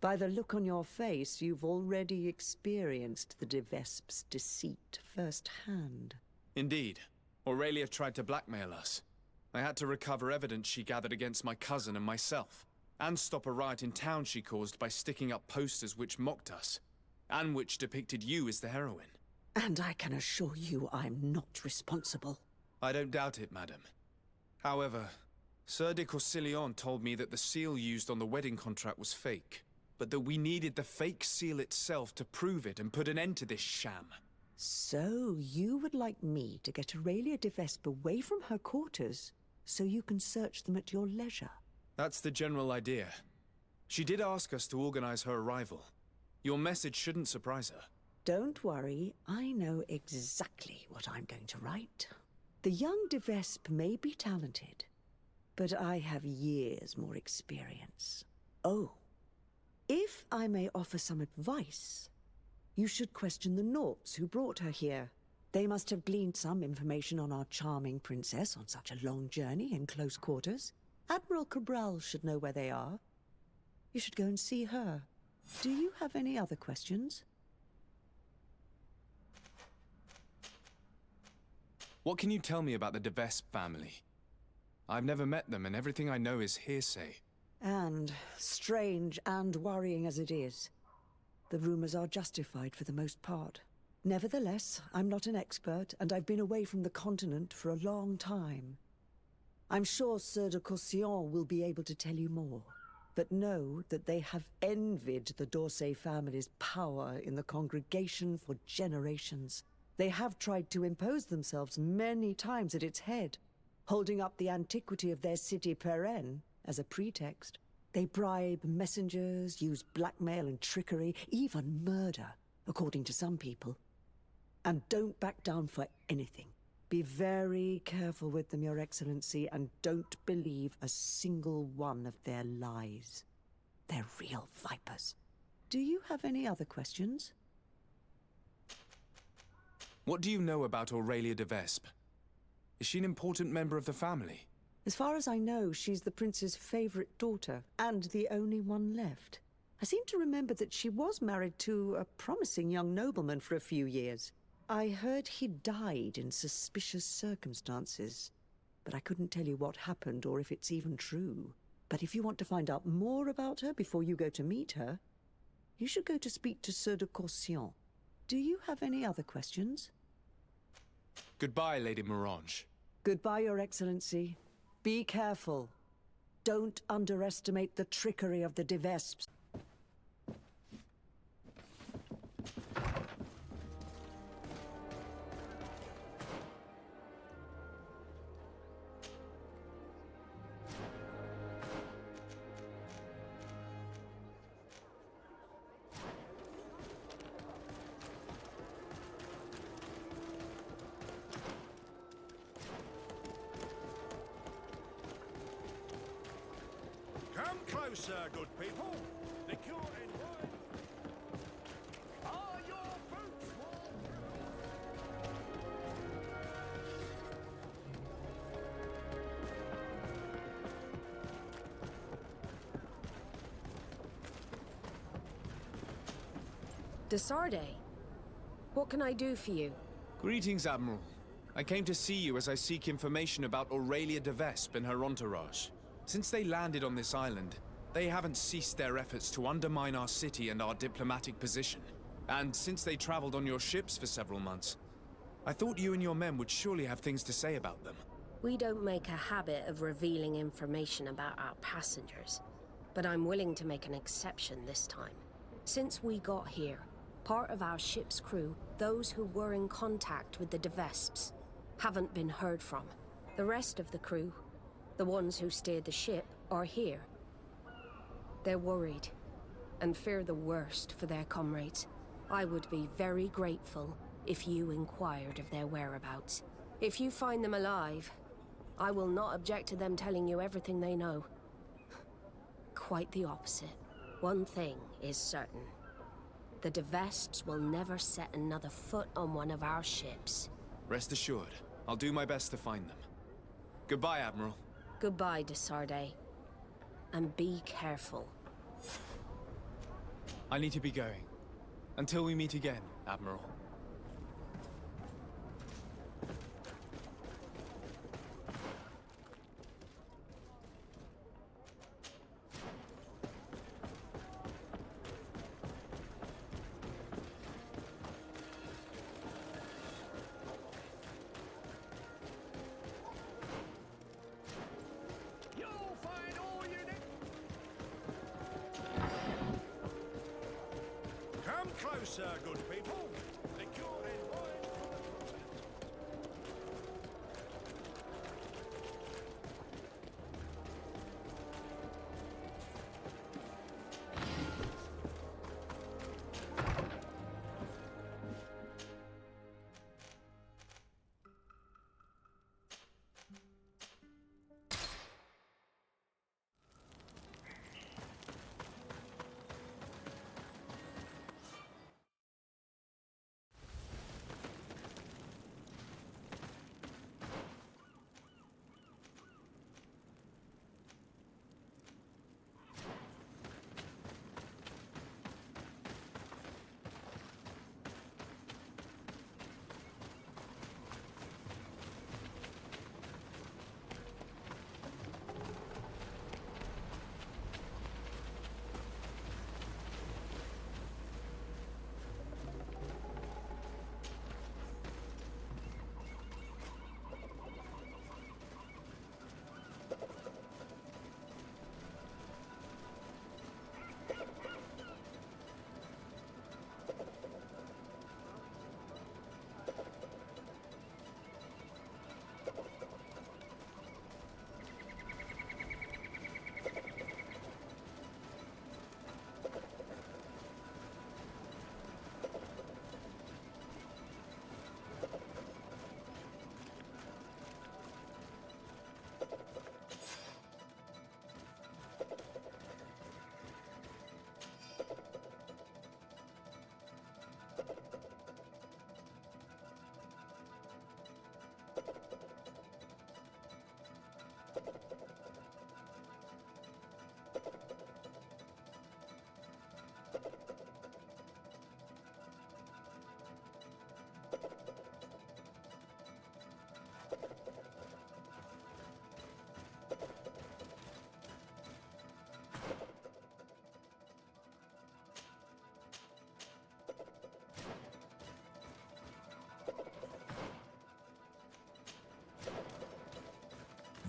By the look on your face, you've already experienced the de Vespe's deceit firsthand. Indeed. Aurelia tried to blackmail us. I had to recover evidence she gathered against my cousin and myself, and stop a riot in town she caused by sticking up posters which mocked us, and which depicted you as the heroine. And I can assure you I'm not responsible. I don't doubt it, madam. However, Sir de Corsillon told me that the seal used on the wedding contract was fake, but that we needed the fake seal itself to prove it and put an end to this sham. So, you would like me to get Aurelia de Vespe away from her quarters so you can search them at your leisure? That's the general idea. She did ask us to organize her arrival. Your message shouldn't surprise her. Don't worry, I know exactly what I'm going to write. The young de Vespe may be talented, but I have years more experience. Oh. If I may offer some advice, you should question the Nauts who brought her here. They must have gleaned some information on our charming princess on such a long journey in close quarters. Admiral Cabral should know where they are. You should go and see her. Do you have any other questions? What can you tell me about the de Vespe family? I've never met them, and everything I know is hearsay. And strange and worrying as it is, the rumors are justified for the most part. Nevertheless, I'm not an expert, and I've been away from the continent for a long time. I'm sure Sir de Corsillon will be able to tell you more, but know that they have envied the d'Orsay family's power in the congregation for generations. They have tried to impose themselves many times at its head, holding up the antiquity of their city Perenne as a pretext. They bribe messengers, use blackmail and trickery, even murder, according to some people. And don't back down for anything. Be very careful with them, Your Excellency, and don't believe a single one of their lies. They're real vipers. Do you have any other questions? What do you know about Aurelia de Vespe? Is she an important member of the family? As far as I know, she's the prince's favorite daughter, and the only one left. I seem to remember that she was married to a promising young nobleman for a few years. I heard he died in suspicious circumstances, but I couldn't tell you what happened or if it's even true. But if you want to find out more about her before you go to meet her, you should go to speak to Sir de Coursion. Do you have any other questions? Goodbye, Lady Morange. Goodbye, Your Excellency. Be careful. Don't underestimate the trickery of the de Vesps. Come closer, good people. The cure in wine. Are your boots warm? Desarde, what can I do for you? Greetings, Admiral. I came to see you as I seek information about Aurelia de Vespe and her entourage. Since they landed on this island, they haven't ceased their efforts to undermine our city and our diplomatic position. And since they traveled on your ships for several months, I thought you and your men would surely have things to say about them. We don't make a habit of revealing information about our passengers, but I'm willing to make an exception this time. Since we got here, part of our ship's crew, those who were in contact with the de Vespes, haven't been heard from. The rest of the crew, the ones who steered the ship, are here. They're worried and fear the worst for their comrades. I would be very grateful if you inquired of their whereabouts. If you find them alive, I will not object to them telling you everything they know. Quite the opposite. One thing is certain. The de Vespes will never set another foot on one of our ships. Rest assured, I'll do my best to find them. Goodbye, Admiral. Goodbye, Desarde. And be careful. I need to be going. Until we meet again, Admiral. Come closer, good people. The cure in wine.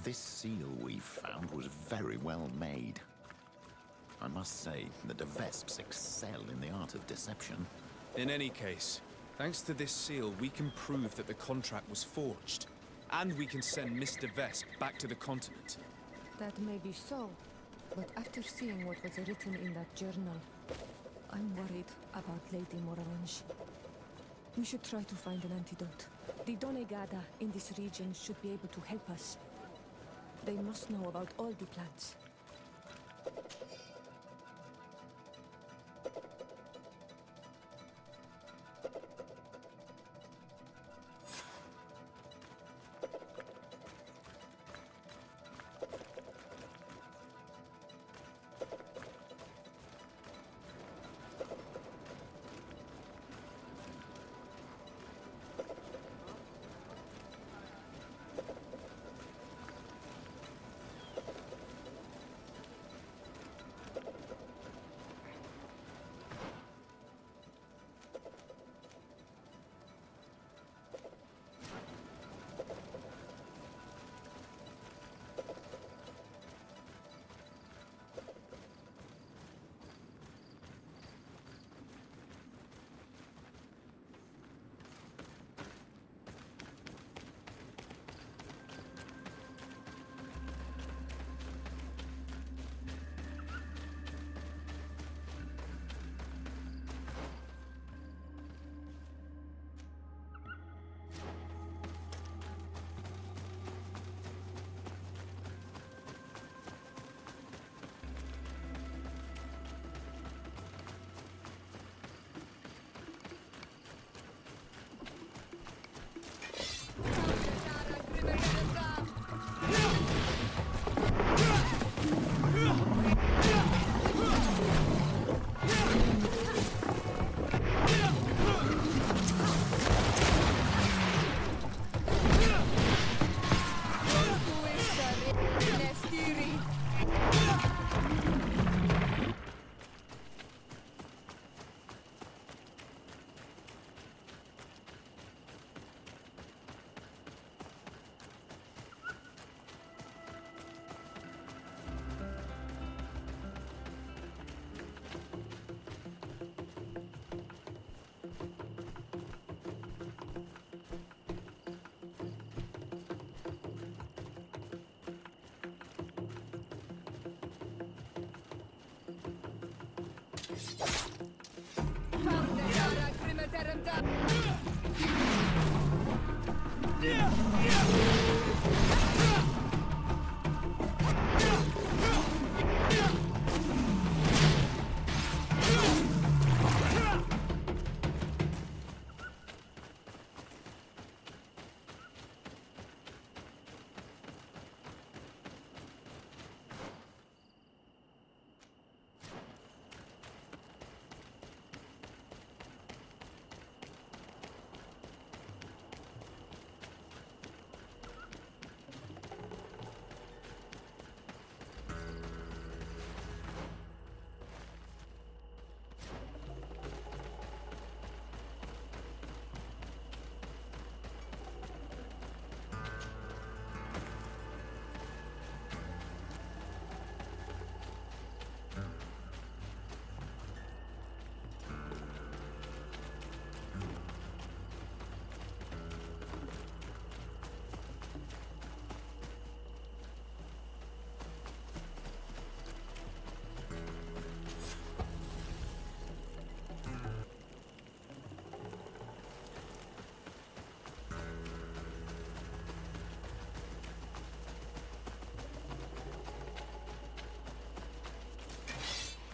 This seal we found was very well made. I must say, the de Vesps excel in the art of deception. In any case, thanks to this seal, we can prove that the contract was forged. And we can send Mr. Vesp back to the continent. That may be so, but after seeing what was written in that journal, I'm worried about Lady Moralange. We should try to find an antidote. The Donegada in this region should be able to help us. They must know about all the plants.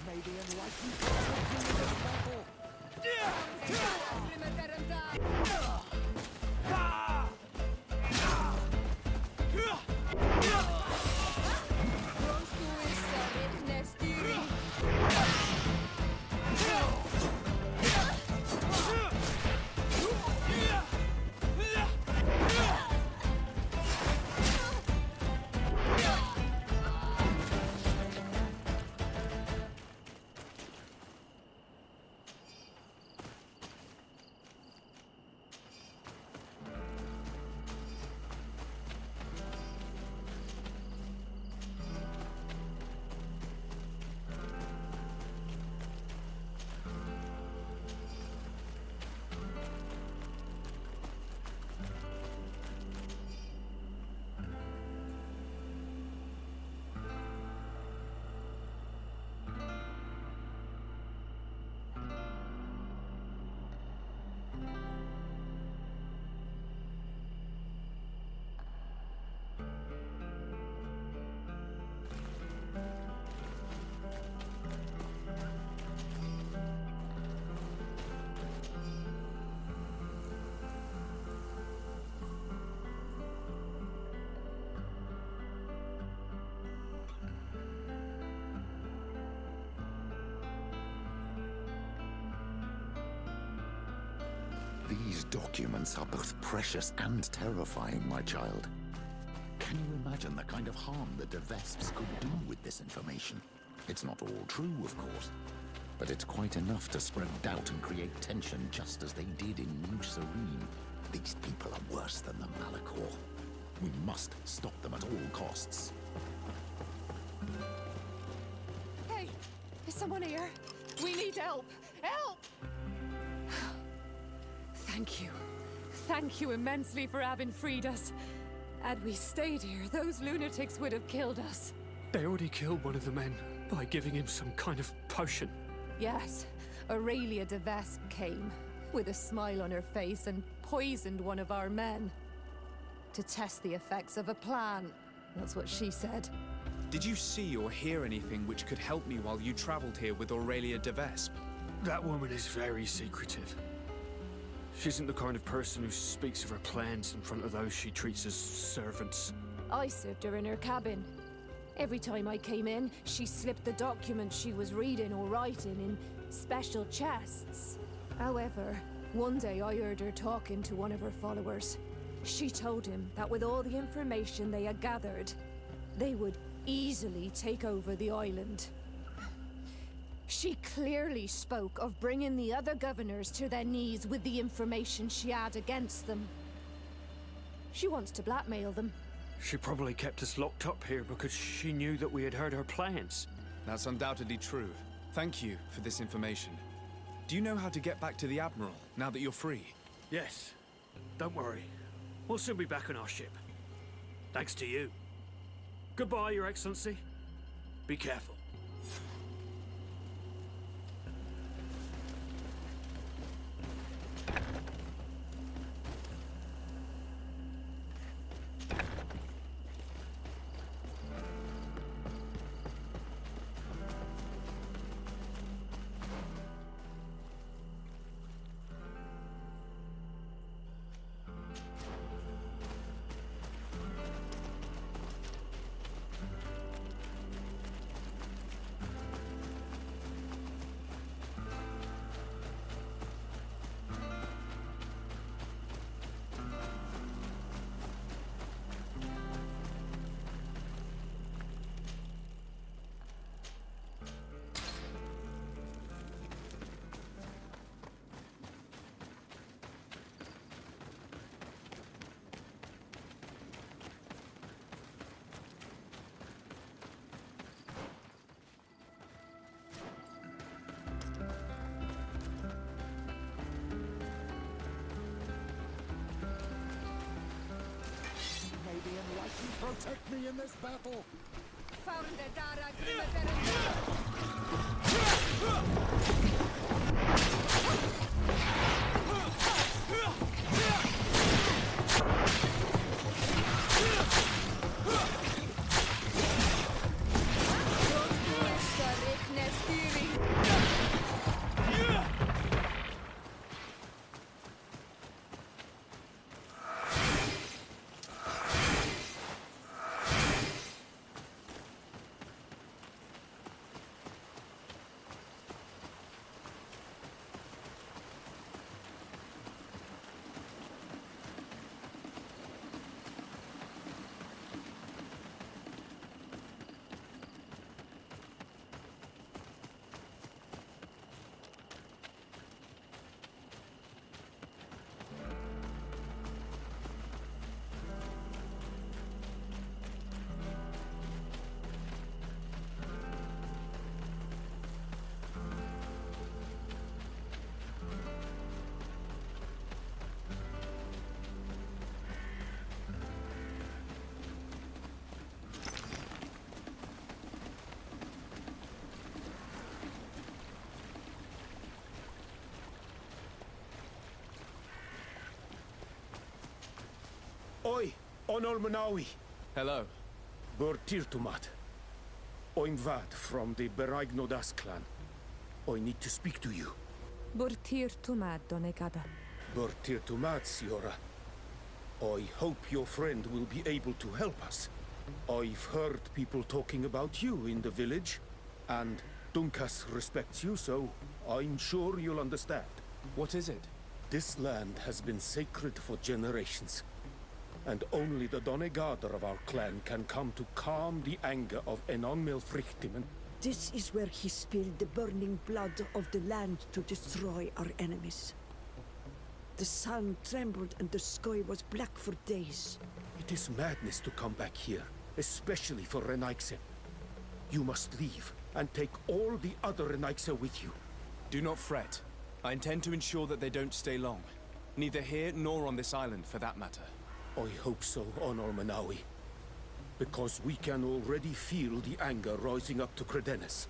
Maybe unlikely to this battle. These documents are both precious and terrifying, my child. Can you imagine the kind of harm the de Vesps could do with this information? It's not all true, of course, but it's quite enough to spread doubt and create tension just as they did in New Serene. These people are worse than the Malachor. We must stop them at all costs. Hey, is someone here? We need help! Help! Thank you. Thank you immensely for having freed us. Had we stayed here, those lunatics would have killed us. They already killed one of the men by giving him some kind of potion. Yes, Aurelia de Vespe came, with a smile on her face, and poisoned one of our men. To test the effects of a plan. That's what she said. Did you see or hear anything which could help me while you traveled here with Aurelia de Vespe? That woman is very secretive. She isn't the kind of person who speaks of her plans in front of those she treats as servants. I served her in her cabin. Every time I came in, she slipped the documents she was reading or writing in special chests. However, one day I heard her talking to one of her followers. She told him that with all the information they had gathered, they would easily take over the island. She clearly spoke of bringing the other governors to their knees with the information she had against them. She wants to blackmail them. She probably kept us locked up here because she knew that we had heard her plans. That's undoubtedly true. Thank you for this information. Do you know how to get back to the Admiral, now that you're free? Yes. Don't worry. We'll soon be back on our ship. Thanks to you. Goodbye, Your Excellency. Be careful. Protect me in this battle! Oi, Onol Manawi. Hello. Burtirtumat. I'm Vad from the Beraignodas clan. I need to speak to you. Burtirtumat, Donegada. Burtirtumat, Siora. I hope your friend will be able to help us. I've heard people talking about you in the village, and Dunkas respects you, so I'm sure you'll understand. What is it? This land has been sacred for generations, and only the Donegader of our clan can come to calm the anger of Enon Milfrichtimen. This is where he spilled the burning blood of the land to destroy our enemies. The sun trembled and the sky was black for days. It is madness to come back here, especially for Renaigse. You must leave and take all the other Renaigse with you. Do not fret. I intend to ensure that they don't stay long. Neither here nor on this island, for that matter. I hope so, Honor Manawi. Because we can already feel the anger rising up to Credennis.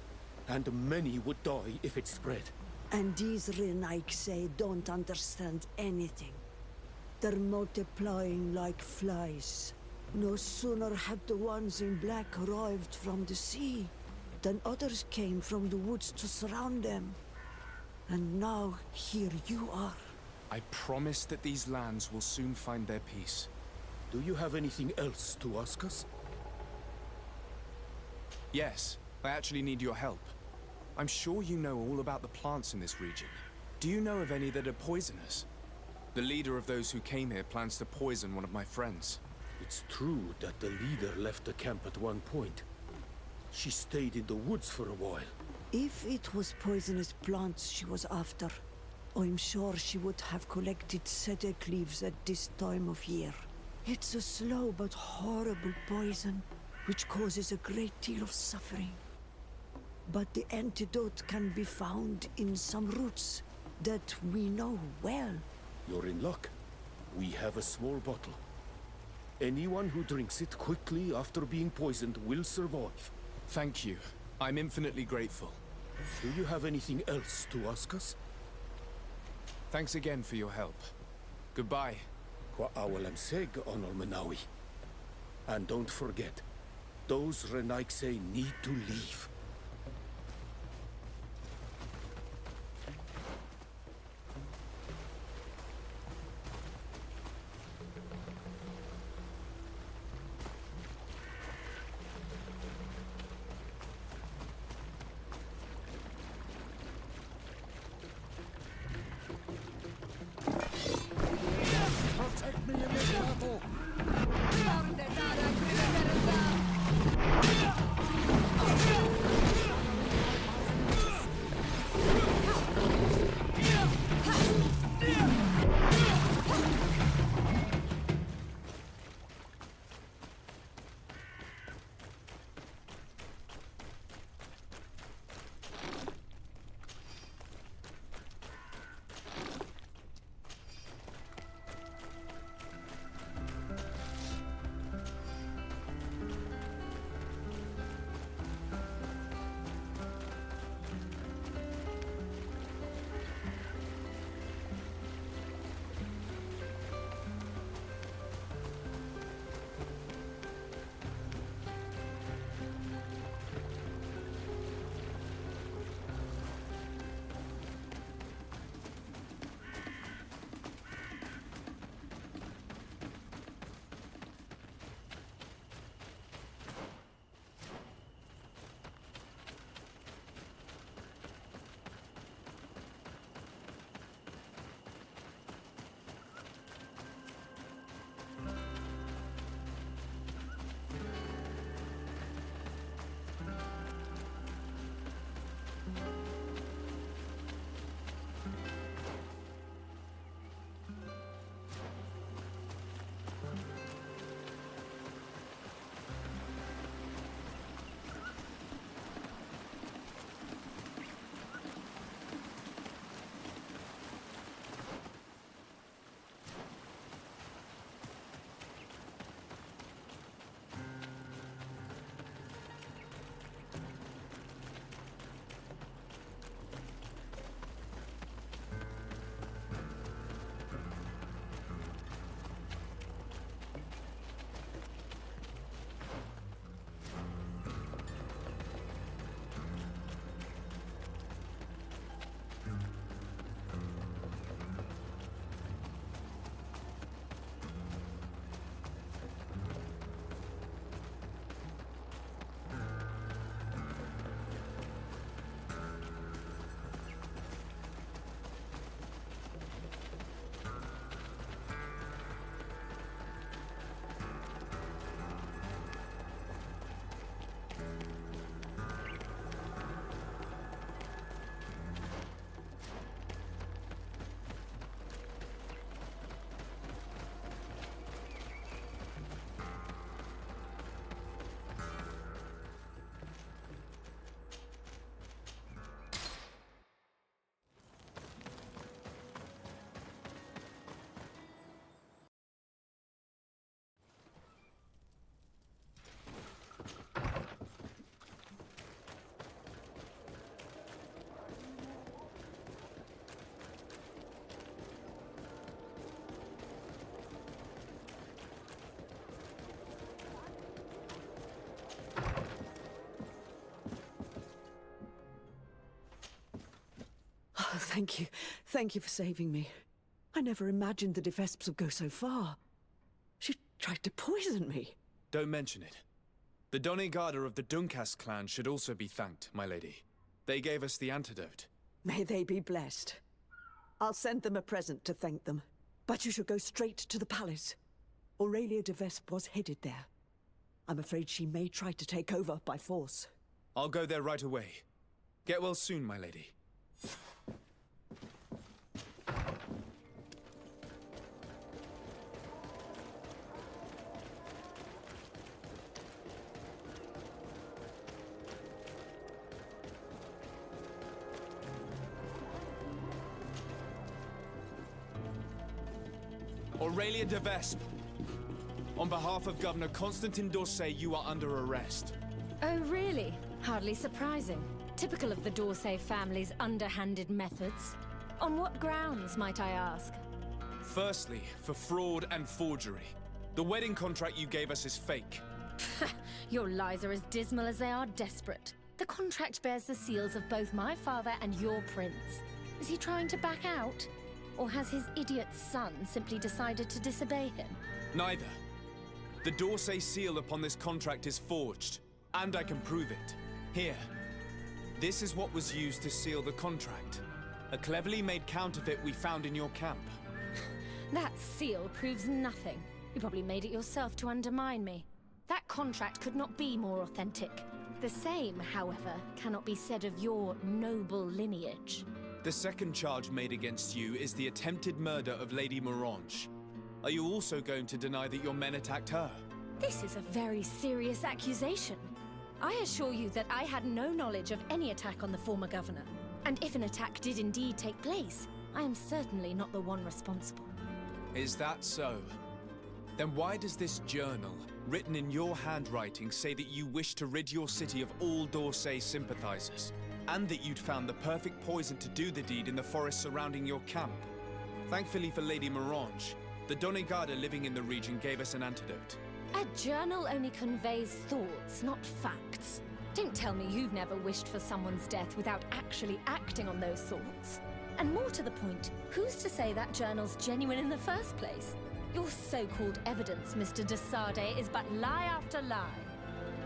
And many would die if it spread. And these Renaigse don't understand anything. They're multiplying like flies. No sooner had the ones in black arrived from the sea, than others came from the woods to surround them. And now, here you are. I promise that these lands will soon find their peace. Do you have anything else to ask us? Yes, I actually need your help. I'm sure you know all about the plants in this region. Do you know of any that are poisonous? The leader of those who came here plans to poison one of my friends. It's true that the leader left the camp at one point. She stayed in the woods for a while. If it was poisonous plants she was after, I'm sure she would have collected sedek leaves at this time of year. It's a slow but horrible poison, which causes a great deal of suffering. But the antidote can be found in some roots that we know well. You're in luck. We have a small bottle. Anyone who drinks it quickly after being poisoned will survive. Thank you. I'm infinitely grateful. Do you have anything else to ask us? Thanks again for your help. Goodbye. Kwa awalam seg, Honor Manawi. And don't forget, those Renaigse need to leave. Protect me in this battle! thank you. Thank you for saving me. I never imagined the de Vespes would go so far. She tried to poison me. Don't mention it. The Donegada of the Dunkas clan should also be thanked, my lady. They gave us the antidote. May they be blessed. I'll send them a present to thank them. But you should go straight to the palace. Aurelia de Vespe was headed there. I'm afraid she may try to take over by force. I'll go there right away. Get well soon, my lady. Aurelia de Vespe. On behalf of Governor Constantin d'Orsay, you are under arrest. Oh, really? Hardly surprising. Typical of the d'Orsay family's underhanded methods. On what grounds, might I ask? Firstly, for fraud and forgery. The wedding contract you gave us is fake. Your lies are as dismal as they are desperate. The contract bears the seals of both my father and your prince. Is he trying to back out? Or has his idiot son simply decided to disobey him? Neither. The d'Orsay seal upon this contract is forged, and I can prove it. Here. This is what was used to seal the contract. A cleverly made counterfeit we found in your camp. That seal proves nothing. You probably made it yourself to undermine me. That contract could not be more authentic. The same, however, cannot be said of your noble lineage. The second charge made against you is the attempted murder of Lady Morange. Are you also going to deny that your men attacked her? This is a very serious accusation. I assure you that I had no knowledge of any attack on the former governor. And if an attack did indeed take place, I am certainly not the one responsible. Is that so? Then why does this journal, written in your handwriting, say that you wish to rid your city of all d'Orsay sympathizers? And that you'd found the perfect poison to do the deed in the forest surrounding your camp? Thankfully for Lady Morange, the Donegada living in the region gave us an antidote. A journal only conveys thoughts, not facts. Don't tell me you've never wished for someone's death without actually acting on those thoughts. And more to the point, who's to say that journal's genuine in the first place? Your so-called evidence, Mr. de Sade, is but lie after lie.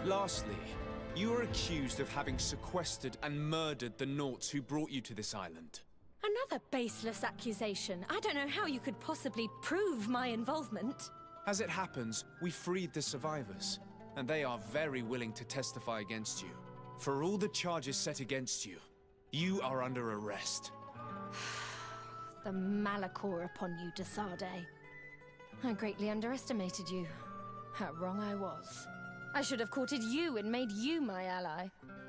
Lastly, you are accused of having sequestered and murdered the Nauts who brought you to this island. Another baseless accusation. I don't know how you could possibly prove my involvement. As it happens, we freed the survivors, and they are very willing to testify against you. For all the charges set against you, you are under arrest. The malachor upon you, de Sade. I greatly underestimated you. How wrong I was. I should have courted you and made you my ally.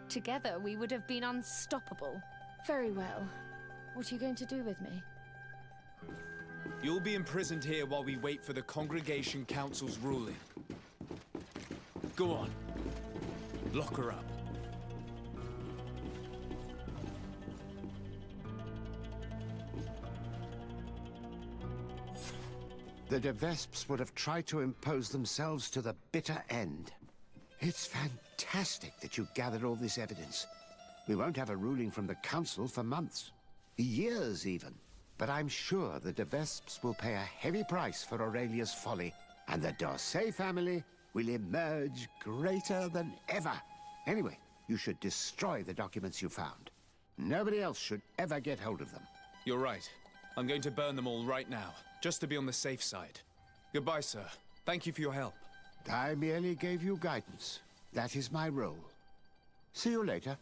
Together, we would have been unstoppable. Very well. What are you going to do with me? You'll be imprisoned here while we wait for the Congregation Council's ruling. Go on. Lock her up. The de Vespes would have tried to impose themselves to the bitter end. It's fantastic that you gathered all this evidence. We won't have a ruling from the Council for months. Years, even. But I'm sure the de Vespes will pay a heavy price for Aurelia's folly, and the d'Orsay family will emerge greater than ever. Anyway, you should destroy the documents you found. Nobody else should ever get hold of them. You're right. I'm going to burn them all right now, just to be on the safe side. Goodbye, sir. Thank you for your help. I merely gave you guidance. That is my role. See you later.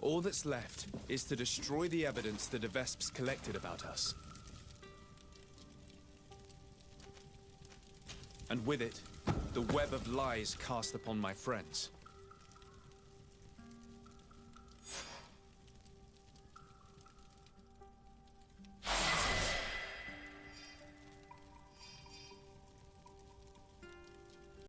All that's left is to destroy the evidence the de Vespes collected about us. And with it, the web of lies cast upon my friends.